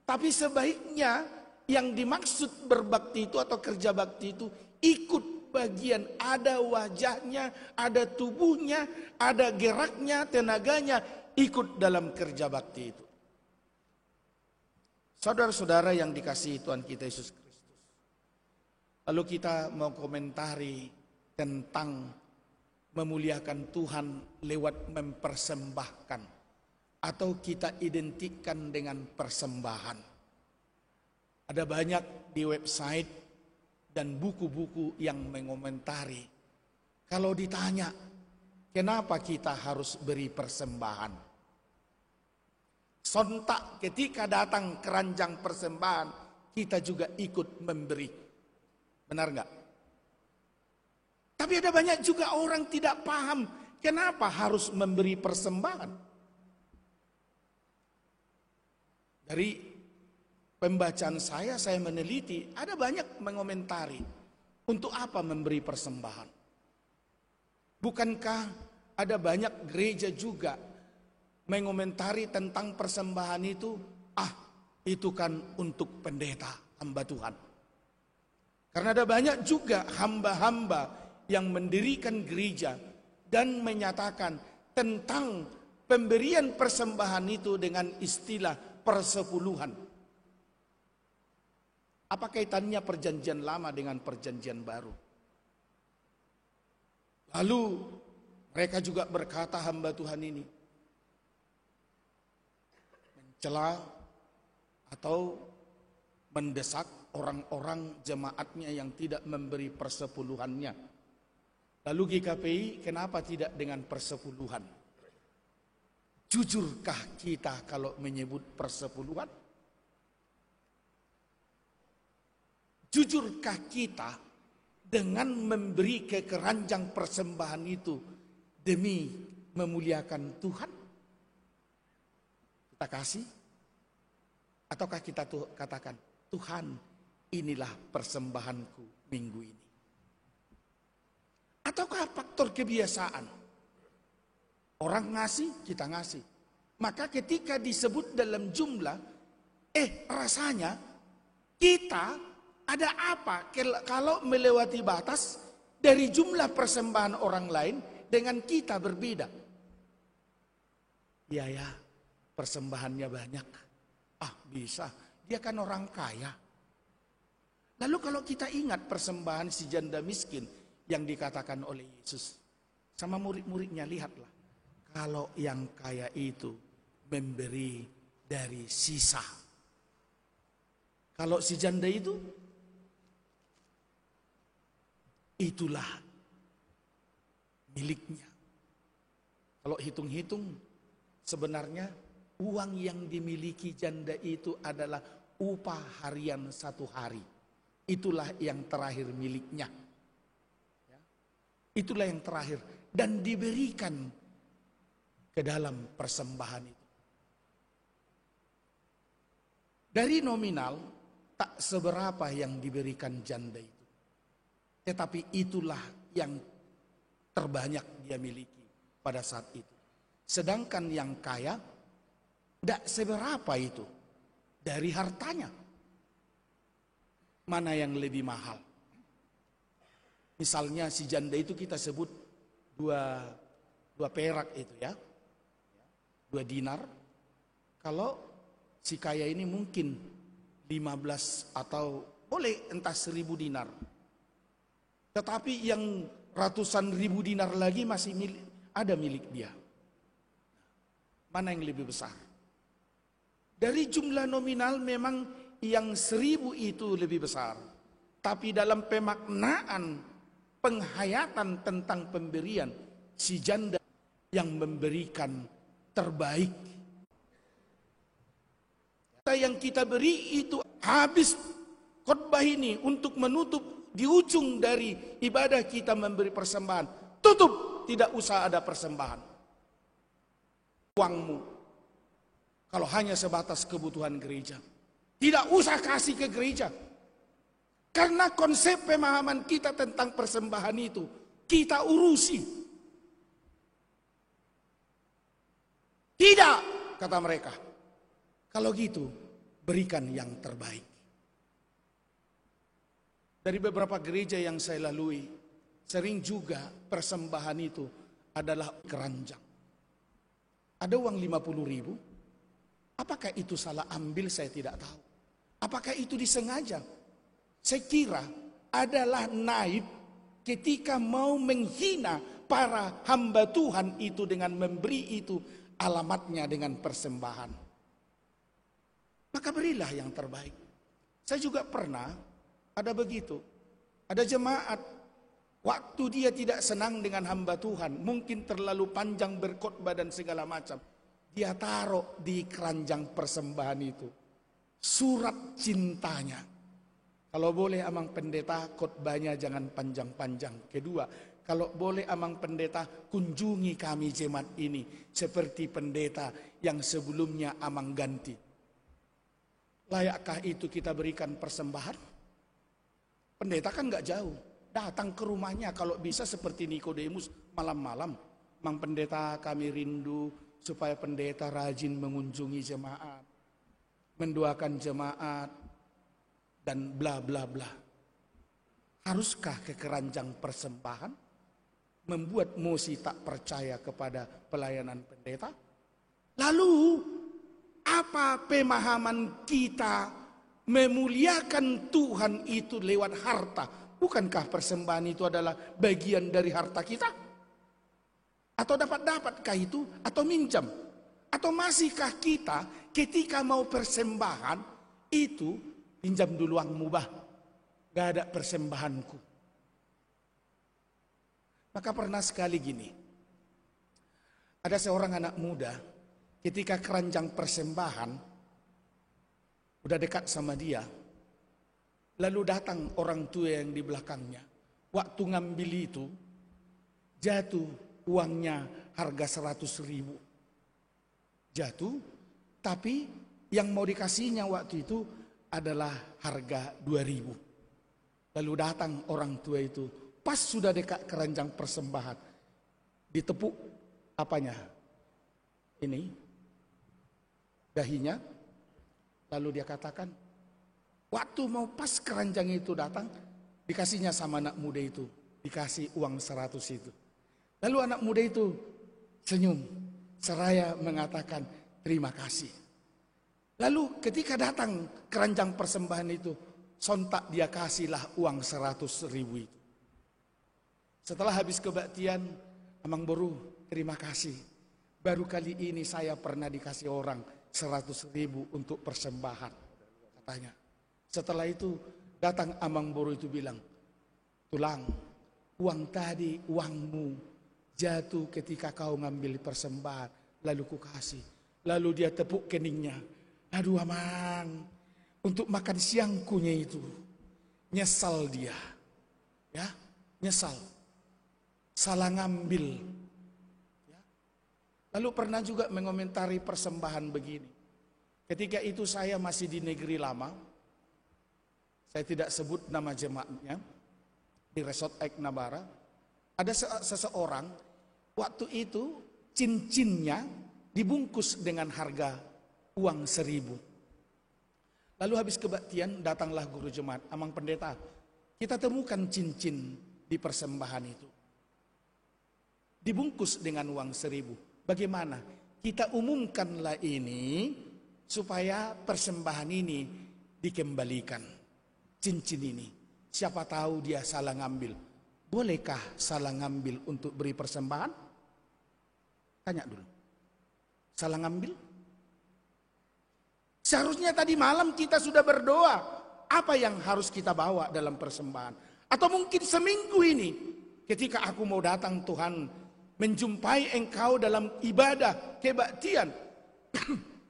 tapi sebaiknya yang dimaksud berbakti itu atau kerja bakti itu ikut bagian, ada wajahnya, ada tubuhnya, ada geraknya, tenaganya, ikut dalam kerja bakti itu. Saudara-saudara yang dikasihi Tuhan kita Yesus Kristus. Lalu kita mau komentari tentang memuliakan Tuhan lewat mempersembahkan. Atau kita identikkan dengan persembahan. Ada banyak di website dan buku-buku yang mengomentari. Kalau ditanya, kenapa kita harus beri persembahan? Sontak ketika datang keranjang persembahan, kita juga ikut memberi. Benar enggak? Tapi ada banyak juga orang tidak paham, kenapa harus memberi persembahan? Dari pembacaan saya meneliti, ada banyak mengomentari untuk apa memberi persembahan. Bukankah ada banyak gereja juga mengomentari tentang persembahan itu, itu kan untuk pendeta, hamba Tuhan. Karena ada banyak juga hamba-hamba yang mendirikan gereja dan menyatakan tentang pemberian persembahan itu dengan istilah persepuluhan. Apa kaitannya perjanjian lama dengan perjanjian baru? Lalu mereka juga berkata hamba Tuhan ini mencela atau mendesak orang-orang jemaatnya yang tidak memberi persepuluhannya. Lalu GKPI kenapa tidak dengan persepuluhan? Jujurkah kita kalau menyebut persepuluhan? Jujurkah kita dengan memberi ke keranjang persembahan itu demi memuliakan Tuhan? Kita kasih? Ataukah kita katakan, Tuhan, inilah persembahanku minggu ini? Ataukah faktor kebiasaan? Orang ngasih, kita ngasih. Maka ketika disebut dalam jumlah, rasanya kita ada apa kalau melewati batas dari jumlah persembahan orang lain dengan kita berbeda? Ya, persembahannya banyak. Bisa. Dia kan orang kaya. Lalu kalau kita ingat persembahan si janda miskin yang dikatakan oleh Yesus. Sama murid-muridnya, lihatlah. Kalau yang kaya itu memberi dari sisa. Kalau si janda itu, itulah miliknya. Kalau hitung-hitung, sebenarnya uang yang dimiliki janda itu adalah upah harian 1 hari. Itulah yang terakhir miliknya. Itulah yang terakhir. Dan diberikan ke dalam persembahan itu. Dari nominal, tak seberapa yang diberikan janda itu. Tetapi itulah yang terbanyak dia miliki pada saat itu. Sedangkan yang kaya, tidak seberapa itu dari hartanya. Mana yang lebih mahal? Misalnya si janda itu kita sebut dua perak itu ya. 2 dinar. Kalau si kaya ini mungkin 15 atau boleh entah 1000 dinar. Tetapi yang ratusan ribu dinar lagi masih ada milik dia. Mana yang lebih besar? Dari jumlah nominal memang yang 1000 itu lebih besar. Tapi dalam pemaknaan penghayatan tentang pemberian, si janda yang memberikan terbaik. Yang kita beri itu habis khotbah ini untuk menutup di ujung dari ibadah kita memberi persembahan. Tutup, tidak usah ada persembahan. Uangmu, kalau hanya sebatas kebutuhan gereja, tidak usah kasih ke gereja. Karena konsep pemahaman kita tentang persembahan itu, kita urusi. Tidak, kata mereka. Kalau gitu, berikan yang terbaik. Dari beberapa gereja yang saya lalui, sering juga persembahan itu adalah keranjang. Ada uang 50.000, apakah itu salah ambil saya tidak tahu. Apakah itu disengaja? Saya kira adalah naib ketika mau menghina para hamba Tuhan itu dengan memberi itu alamatnya dengan persembahan. Maka berilah yang terbaik. Saya juga pernah ada begitu. Ada jemaat, waktu dia tidak senang dengan hamba Tuhan, mungkin terlalu panjang berkhotbah dan segala macam, dia taruh di keranjang persembahan itu surat cintanya. Kalau boleh amang pendeta, khotbahnya jangan panjang-panjang. Kedua, kalau boleh amang pendeta, kunjungi kami jemaat ini seperti pendeta yang sebelumnya amang ganti. Layakkah itu kita berikan persembahan? Pendeta kan gak jauh, datang ke rumahnya kalau bisa seperti Nikodemus malam-malam. Mang pendeta, kami rindu supaya pendeta rajin mengunjungi jemaat, mendoakan jemaat, dan bla bla bla. Haruskah ke keranjang persembahan membuat Mosi tak percaya kepada pelayanan pendeta? Lalu apa pemahaman kita memuliakan Tuhan itu lewat harta? Bukankah persembahan itu adalah bagian dari harta kita? Atau dapatkah itu? Atau minjam? Atau masihkah kita ketika mau persembahan itu pinjam dulu uangmu bah, gak ada persembahanku. Maka pernah sekali gini, ada seorang anak muda ketika keranjang persembahan udah dekat sama dia, Lalu datang orang tua yang di belakangnya. Waktu ngambil itu, jatuh uangnya harga 100.000. Jatuh, tapi yang mau dikasihnya waktu itu adalah harga 2.000. Lalu datang orang tua itu, pas sudah dekat keranjang persembahan, ditepuk apanya? Ini, dahinya. Lalu dia katakan, waktu mau pas keranjang itu datang, dikasihnya sama anak muda itu, dikasih uang 100 itu. Lalu anak muda itu senyum, seraya mengatakan terima kasih. Lalu ketika datang keranjang persembahan itu, sontak dia kasihlah uang 100.000 itu. Setelah habis kebaktian, Amang Boru, terima kasih. Baru kali ini saya pernah dikasih orang 100.000 untuk persembahan, katanya. Setelah itu datang Amang Boru itu bilang, Tulang, uang tadi uangmu jatuh ketika kau ngambil persembahan, lalu ku kasih. Lalu dia tepuk keningnya. Aduh Amang, untuk makan siangkunya itu. Nyesal dia. Ya, nyesal. Salah ngambil. Ya. Lalu pernah juga mengomentari persembahan begini. Ketika itu saya masih di negeri lama. Saya tidak sebut nama jemaatnya. Di Resort Ek Nabara. Ada seseorang, waktu itu cincinnya dibungkus dengan harga uang 1.000. Lalu habis kebaktian datanglah guru jemaat, Amang Pendeta, kita temukan cincin di persembahan itu. Dibungkus dengan uang 1.000. Bagaimana? Kita umumkanlah ini supaya persembahan ini dikembalikan. Cincin ini. Siapa tahu dia salah ngambil. Bolehkah salah ngambil untuk beri persembahan? Tanya dulu. Salah ngambil? Seharusnya tadi malam kita sudah berdoa. Apa yang harus kita bawa dalam persembahan? Atau mungkin seminggu ini ketika aku mau datang Tuhan menjumpai engkau dalam ibadah kebaktian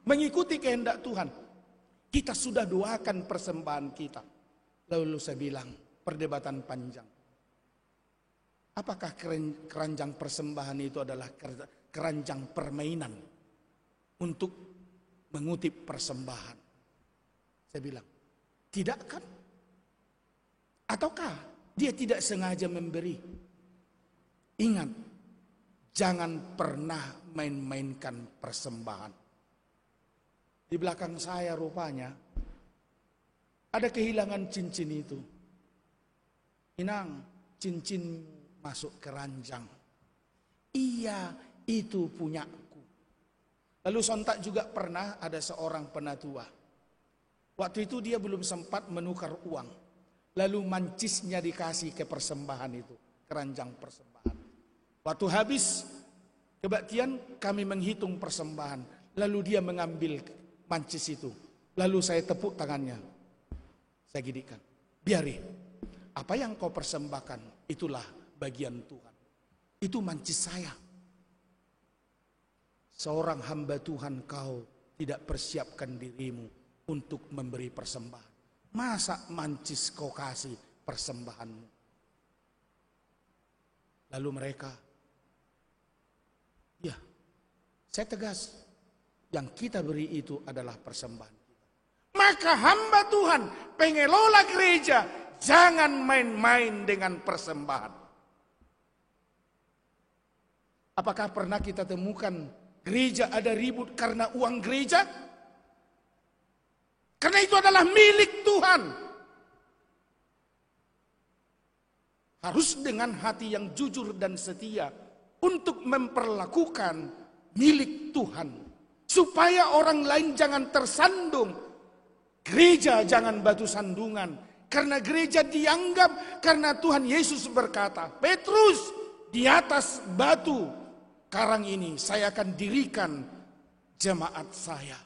mengikuti kehendak Tuhan. Kita sudah doakan persembahan kita. Lalu saya bilang perdebatan panjang. Apakah keranjang persembahan itu adalah keranjang permainan untuk mengutip persembahan? Saya bilang, tidak kan? Ataukah dia tidak sengaja memberi? Ingat, jangan pernah main-mainkan persembahan. Di belakang saya rupanya ada kehilangan cincin itu. Inang, cincin masuk keranjang. Iya, itu punyaku. Lalu sontak juga pernah ada seorang penatua. Waktu itu dia belum sempat menukar uang. Lalu mancisnya dikasih ke persembahan itu. Keranjang persembahan. Waktu habis kebaktian kami menghitung persembahan. Lalu dia mengambil mancis itu. Lalu saya tepuk tangannya. Saya gidikkan. Biari. Apa yang kau persembahkan itulah bagian Tuhan. Itu mancis saya. Seorang hamba Tuhan kau tidak persiapkan dirimu untuk memberi persembahan. Masa mancis kau kasih persembahanmu? Lalu mereka, ya, saya tegas, yang kita beri itu adalah persembahan kita. Maka hamba Tuhan, pengelola gereja, jangan main-main dengan persembahan. Apakah pernah kita temukan gereja ada ribut karena uang gereja? Karena itu adalah milik Tuhan. Harus dengan hati yang jujur dan setia untuk memperlakukan milik Tuhan. Supaya orang lain jangan tersandung. Gereja jangan batu sandungan. Karena gereja dianggap, karena Tuhan Yesus berkata, Petrus, di atas batu karang ini saya akan dirikan jemaat saya.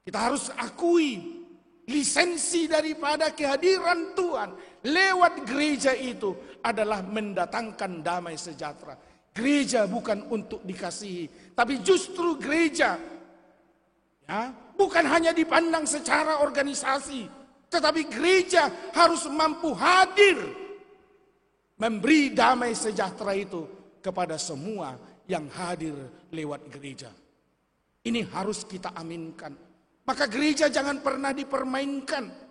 Kita harus akui lisensi daripada kehadiran Tuhan lewat gereja itu adalah mendatangkan damai sejahtera. Gereja bukan untuk dikasihi, tapi justru gereja ya, bukan hanya dipandang secara organisasi, Tetapi gereja harus mampu hadir, memberi damai sejahtera itu kepada semua yang hadir lewat gereja. Ini harus kita aminkan. Maka gereja jangan pernah dipermainkan.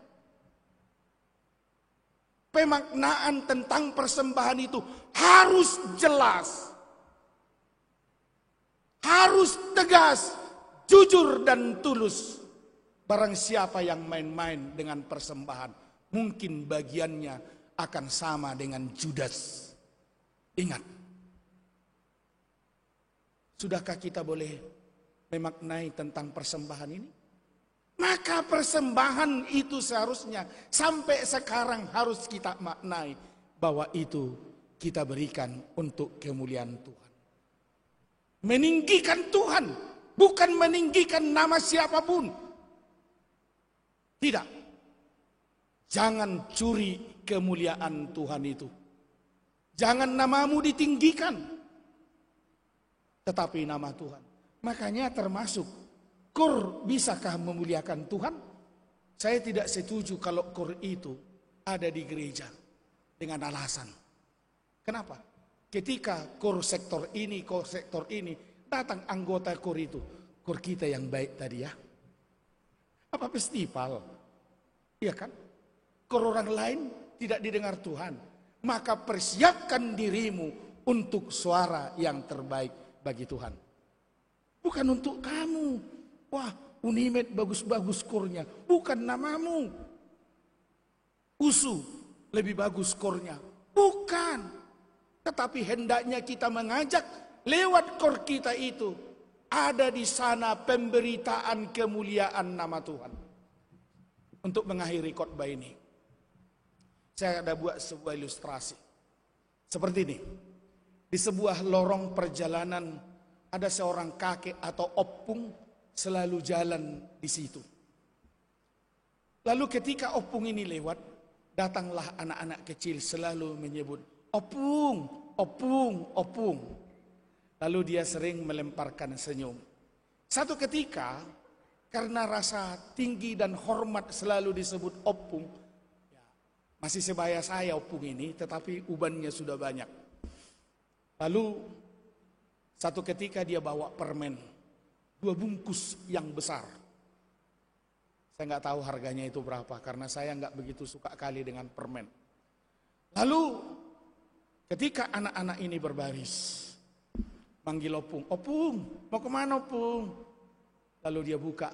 Pemaknaan tentang persembahan itu harus jelas, harus tegas, jujur dan tulus. Barang siapa yang main-main dengan persembahan, mungkin bagiannya akan sama dengan Judas. Ingat, sudahkah kita boleh memaknai tentang persembahan ini? Maka persembahan itu seharusnya sampai sekarang harus kita maknai bahwa itu kita berikan untuk kemuliaan Tuhan. Meninggikan Tuhan, bukan meninggikan nama siapapun. Tidak. Jangan curi kemuliaan Tuhan itu. Jangan namamu ditinggikan, tetapi nama Tuhan. Makanya termasuk KOR bisakah memuliakan Tuhan? Saya tidak setuju kalau KOR itu ada di gereja dengan alasan. Kenapa? Ketika KOR sektor ini, KOR sektor ini, datang anggota KOR itu. KOR kita yang baik tadi ya. Apa festival? Iya kan? KOR orang lain tidak didengar Tuhan. Maka persiapkan dirimu untuk suara yang terbaik bagi Tuhan. Bukan untuk kamu. Wah, Unimed bagus-bagus KOR-nya. Bukan namamu. USU lebih bagus KOR-nya. Bukan. Tetapi hendaknya kita mengajak lewat KOR kita itu. Ada di sana pemberitaan kemuliaan nama Tuhan. Untuk mengakhiri khotbah ini, saya ada buat sebuah ilustrasi. Seperti ini. Di sebuah lorong perjalanan ada seorang kakek atau opung selalu jalan di situ. Lalu ketika opung ini lewat, datanglah anak-anak kecil selalu menyebut, "Opung, opung, opung." Lalu dia sering melemparkan senyum. Satu ketika, karena rasa tinggi dan hormat selalu disebut opung. Masih sebaya saya opung ini, tetapi ubannya sudah banyak. Lalu satu ketika dia bawa permen, 2 bungkus yang besar. Saya nggak tahu harganya itu berapa, karena saya nggak begitu suka kali dengan permen. Lalu ketika anak-anak ini berbaris, manggil opung, "Opung, mau kemana opung?" Lalu dia buka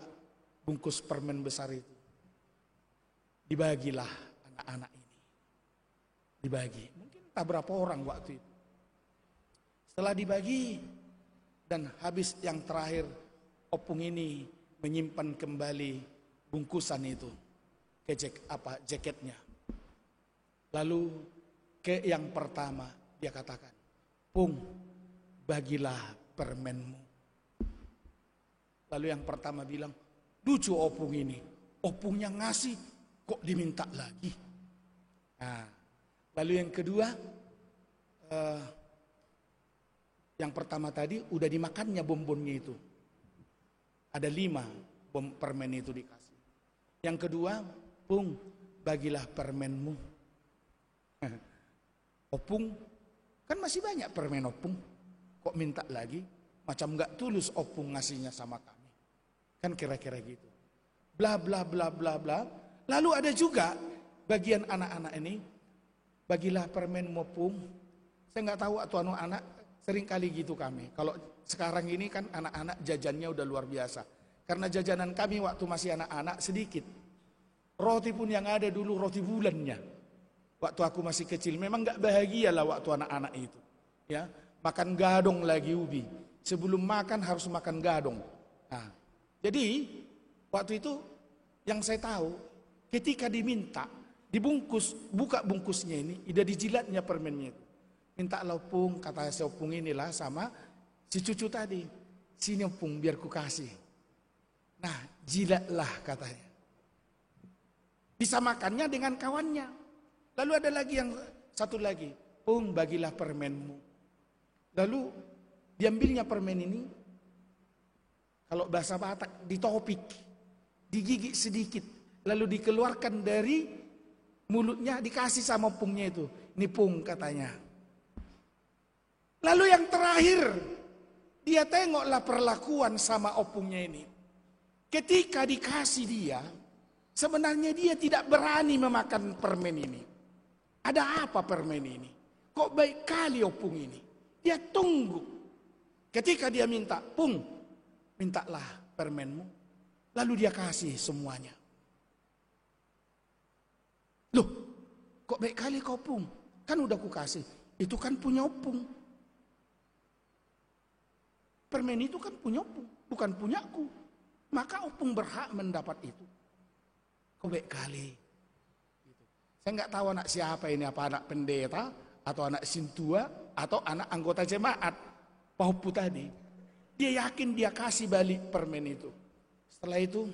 bungkus permen besar itu. Dibagilah anak-anak ini. Dibagi. Mungkin tak berapa orang waktu itu. Setelah dibagi dan habis yang terakhir, opung ini menyimpan kembali bungkusan itu ke jaketnya. Lalu ke yang pertama dia katakan, "Pung, bagilah permenmu." Lalu yang pertama bilang, "Lucu opung ini, opungnya ngasih kok diminta lagi." Nah, lalu yang kedua, yang pertama tadi udah dimakannya bonbonnya itu. Ada 5 permen itu dikasih. Yang kedua, "Pung, bagilah permenmu." Opung, kan masih banyak permen opung, kok minta lagi? Macam gak tulus opung ngasihnya sama kami. Kan kira-kira gitu. Bla bla bla bla bla. Lalu ada juga bagian anak-anak ini, "Bagilah permen opung." Saya nggak tahu atau anak sering kali gitu kami. Kalau sekarang ini kan anak-anak jajannya udah luar biasa. Karena jajanan kami waktu masih anak-anak sedikit. Roti pun yang ada dulu roti bulannya. Waktu aku masih kecil memang nggak bahagia lah waktu anak-anak itu. Ya, makan gadong lagi ubi. Sebelum makan harus makan gadong. Nah, jadi waktu itu yang saya tahu ketika diminta dibungkus, buka bungkusnya ini, udah dijilatnya permennya itu. Minta opung, kata si opung inilah sama si cucu tadi. "Sini opung biar ku kasih." Nah, jilatlah katanya. Bisa makannya dengan kawannya. Lalu ada lagi yang satu lagi, "Pung, bagilah permenmu." Lalu diambilnya permen ini, kalau bahasa Batak ditopik, digigit sedikit, lalu dikeluarkan dari mulutnya, dikasih sama opungnya itu. Ini pung katanya. Lalu yang terakhir, dia tengoklah perlakuan sama opungnya ini. Ketika dikasih dia, sebenarnya dia tidak berani memakan permen ini. Ada apa permen ini? Kok baik kali opung ini? Dia tunggu. Ketika dia minta, pung, mintalah permenmu. Lalu dia kasih semuanya. Loh, kok baik kali kau pung? Kan udah ku kasih. Itu kan punya opung. Permen itu kan punya opung, bukan punyaku. Maka opung berhak mendapat itu. Kok baik kali. Saya nggak tahu anak siapa ini, apa anak pendeta, atau anak sintua, atau anak anggota jemaat. Paupu tadi. Dia yakin dia kasih balik permen itu. Setelah itu,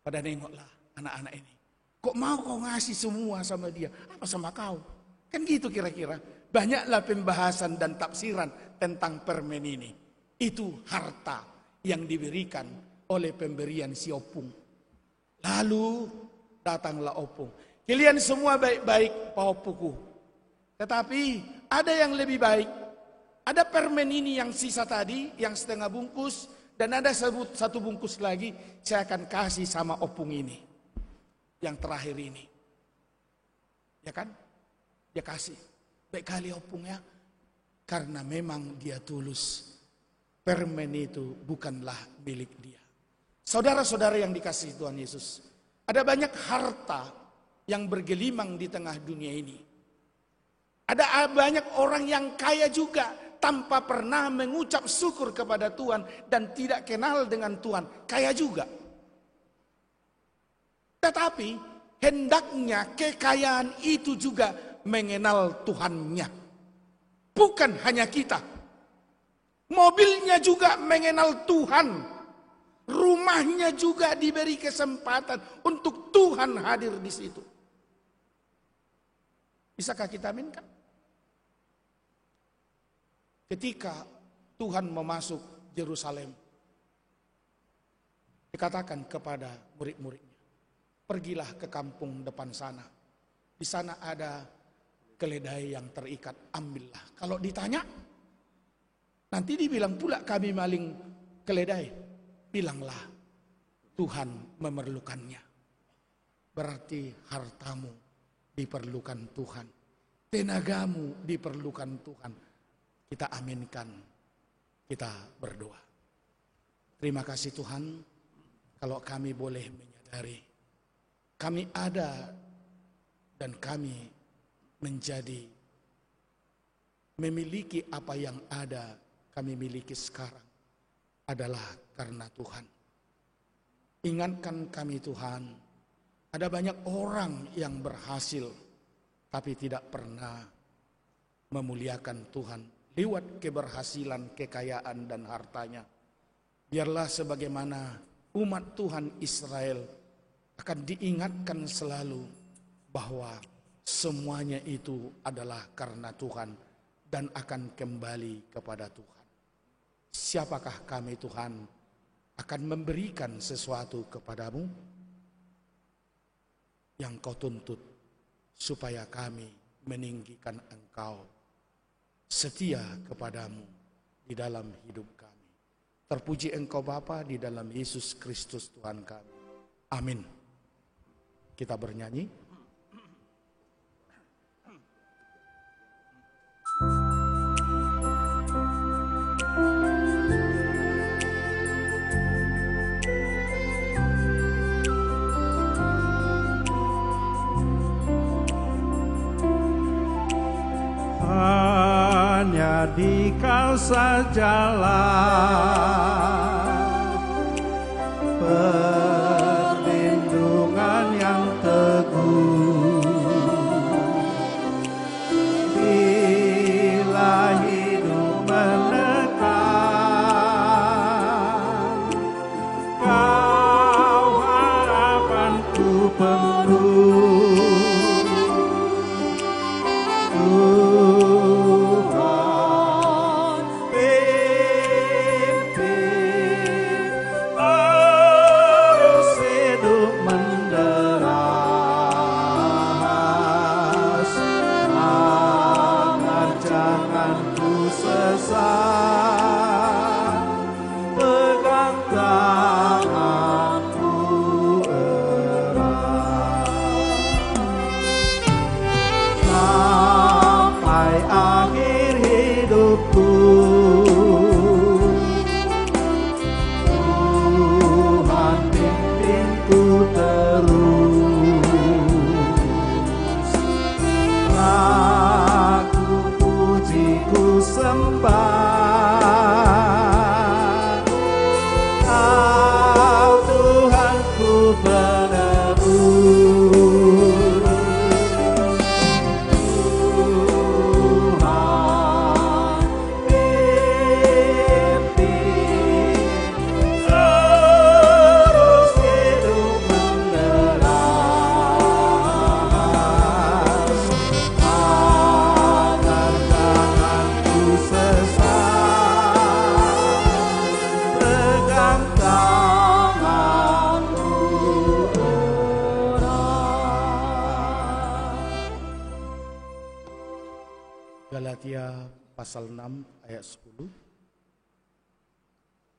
pada nengoklah anak-anak ini. Kok mau kau ngasih semua sama dia? Apa sama kau? Kan gitu kira-kira. Banyaklah pembahasan dan tafsiran tentang permen ini. Itu harta yang diberikan oleh pemberian si opung. Lalu datanglah opung. Kalian semua baik-baik paupuku. Tetapi ada yang lebih baik. Ada permen ini yang sisa tadi, yang setengah bungkus. Dan ada satu bungkus lagi, saya akan kasih sama opung ini. Yang terakhir ini. Ya kan? Dia kasih. Baik kali opung ya. Karena memang dia tulus. Permen itu bukanlah milik dia. Saudara-saudara yang dikasihi Tuhan Yesus. Ada banyak harta yang bergelimang di tengah dunia ini. Ada banyak orang yang kaya juga tanpa pernah mengucap syukur kepada Tuhan dan tidak kenal dengan Tuhan. Kaya juga. Tetapi hendaknya kekayaan itu juga mengenal Tuhannya. Bukan hanya kita. Mobilnya juga mengenal Tuhan. Rumahnya juga diberi kesempatan untuk Tuhan hadir di situ. Bisakah kita aminkan? Ketika Tuhan memasuk Yerusalem, dikatakan kepada murid-muridnya, pergilah ke kampung depan sana. Di sana ada keledai yang terikat, ambillah. Kalau ditanya, nanti dibilang pula kami maling keledai. Bilanglah, Tuhan memerlukannya. Berarti hartamu diperlukan Tuhan. Tenagamu diperlukan Tuhan. Kita aminkan, kita berdoa. Terima kasih Tuhan, kalau kami boleh menyadari, kami ada dan kami menjadi, memiliki apa yang ada, kami miliki sekarang, adalah karena Tuhan. Ingatkan kami Tuhan, ada banyak orang yang berhasil, tapi tidak pernah memuliakan Tuhan lewat keberhasilan, kekayaan dan hartanya. Biarlah sebagaimana umat Tuhan Israel akan diingatkan selalu bahwa semuanya itu adalah karena Tuhan dan akan kembali kepada Tuhan. Siapakah kami Tuhan akan memberikan sesuatu kepadamu yang kau tuntut supaya kami meninggikan Engkau, setia kepadamu di dalam hidup kami. Terpuji Engkau Bapa di dalam Yesus Kristus Tuhan kami. Amin. Kita bernyanyi. Hanya Dikau sajalah perlindungan yang teguh. Bila hidup menekan, Kau harapanku penuh. Oh pasal 6 ayat 10.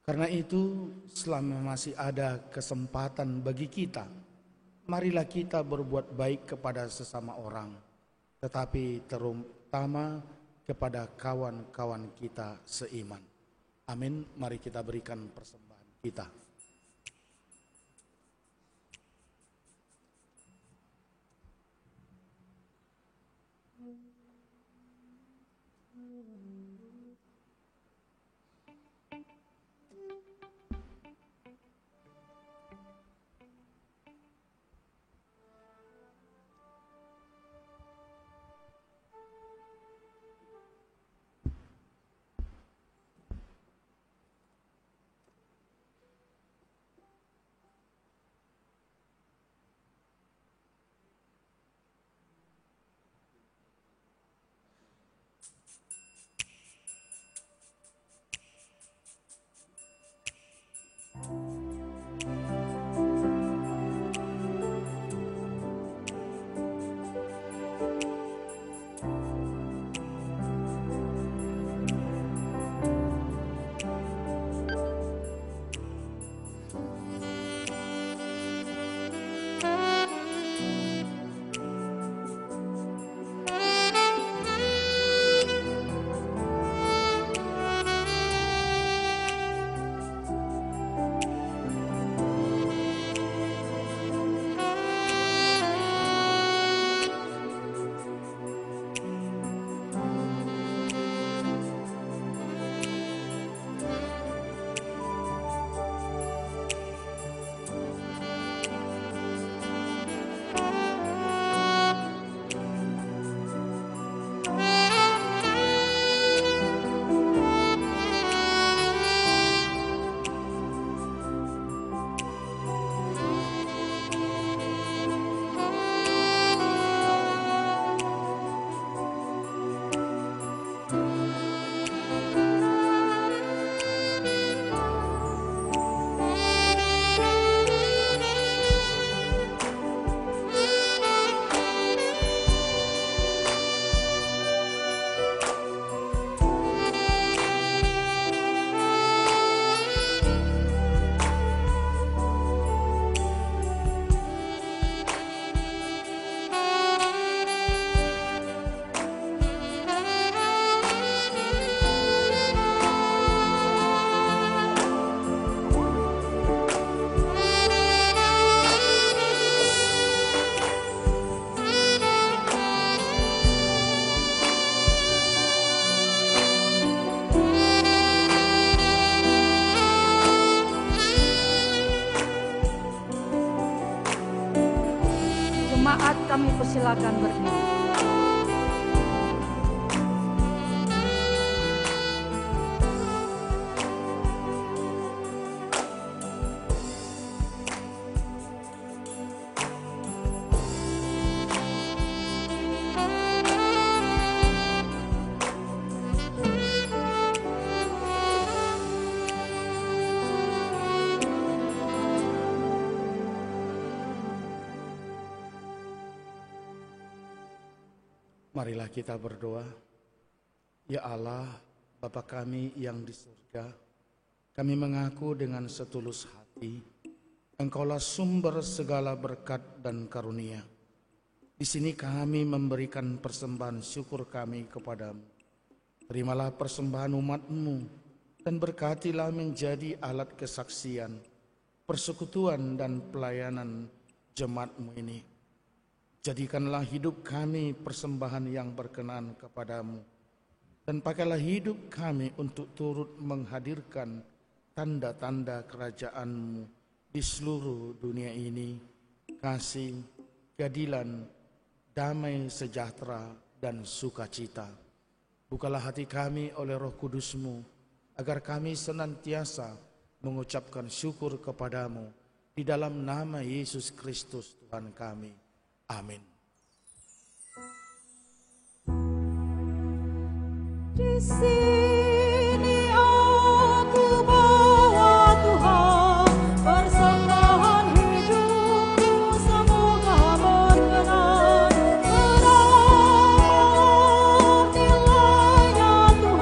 Karena itu, selama masih ada kesempatan bagi kita, marilah kita berbuat baik kepada sesama orang, tetapi terutama kepada kawan-kawan kita seiman. Amin. Mari kita berikan persembahan kita. Kami persilakan berdiri. Marilah kita berdoa. Ya Allah, Bapa kami yang di surga, kami mengaku dengan setulus hati, Engkaulah sumber segala berkat dan karunia. Di sini kami memberikan persembahan syukur kami kepadamu. Terimalah persembahan umat-Mu dan berkatilah menjadi alat kesaksian, persekutuan dan pelayanan jemaat-Mu ini. Jadikanlah hidup kami persembahan yang berkenan kepadamu, dan pakailah hidup kami untuk turut menghadirkan tanda-tanda kerajaan-Mu di seluruh dunia ini, kasih, keadilan, damai sejahtera, dan sukacita. Bukalah hati kami oleh Roh Kudus-Mu, agar kami senantiasa mengucapkan syukur kepadamu, di dalam nama Yesus Kristus Tuhan kami. Amin. Di sini aku bawa Tuhan persembahan hidupku, semoga berkenan. Berapa nilainya Tuhan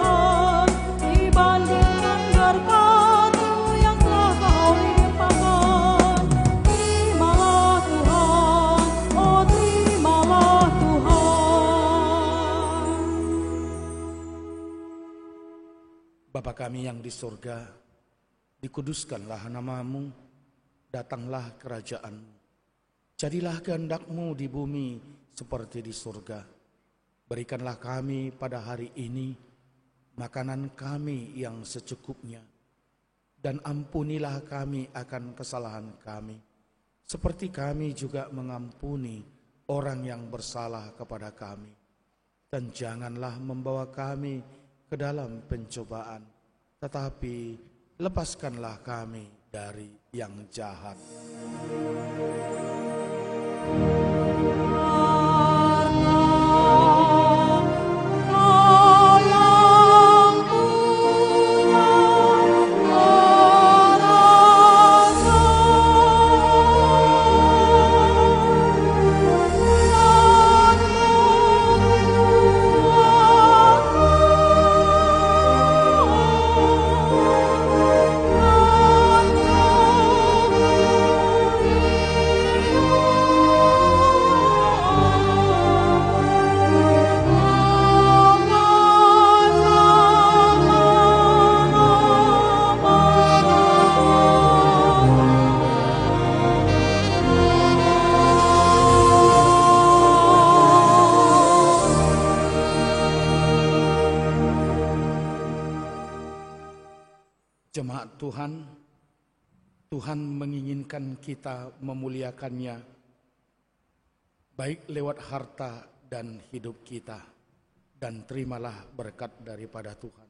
kami yang di surga, dikuduskanlah namamu, datanglah kerajaan-Mu. Jadilah kehendak-Mu di bumi seperti di surga. Berikanlah kami pada hari ini makanan kami yang secukupnya. Dan ampunilah kami akan kesalahan kami, seperti kami juga mengampuni orang yang bersalah kepada kami. Dan janganlah membawa kami ke dalam pencobaan, tetapi lepaskanlah kami dari yang jahat. Jemaat Tuhan, Tuhan menginginkan kita memuliakannya, baik lewat harta dan hidup kita, dan terimalah berkat daripada Tuhan.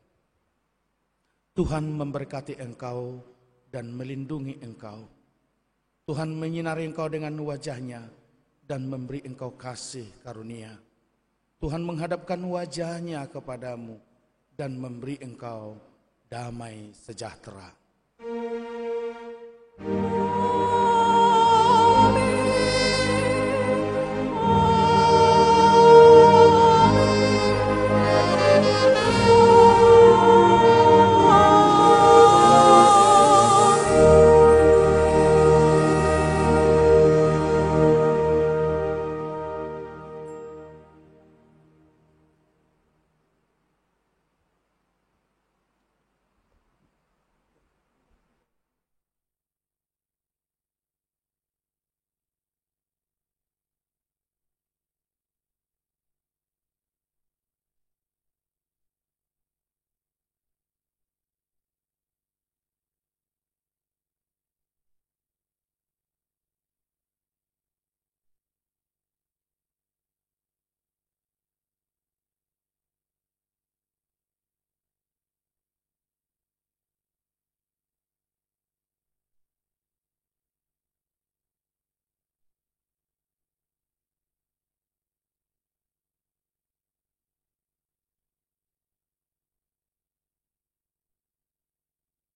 Tuhan memberkati engkau dan melindungi engkau. Tuhan menyinari engkau dengan wajah-Nya dan memberi engkau kasih karunia. Tuhan menghadapkan wajah-Nya kepadamu dan memberi engkau damai sejahtera.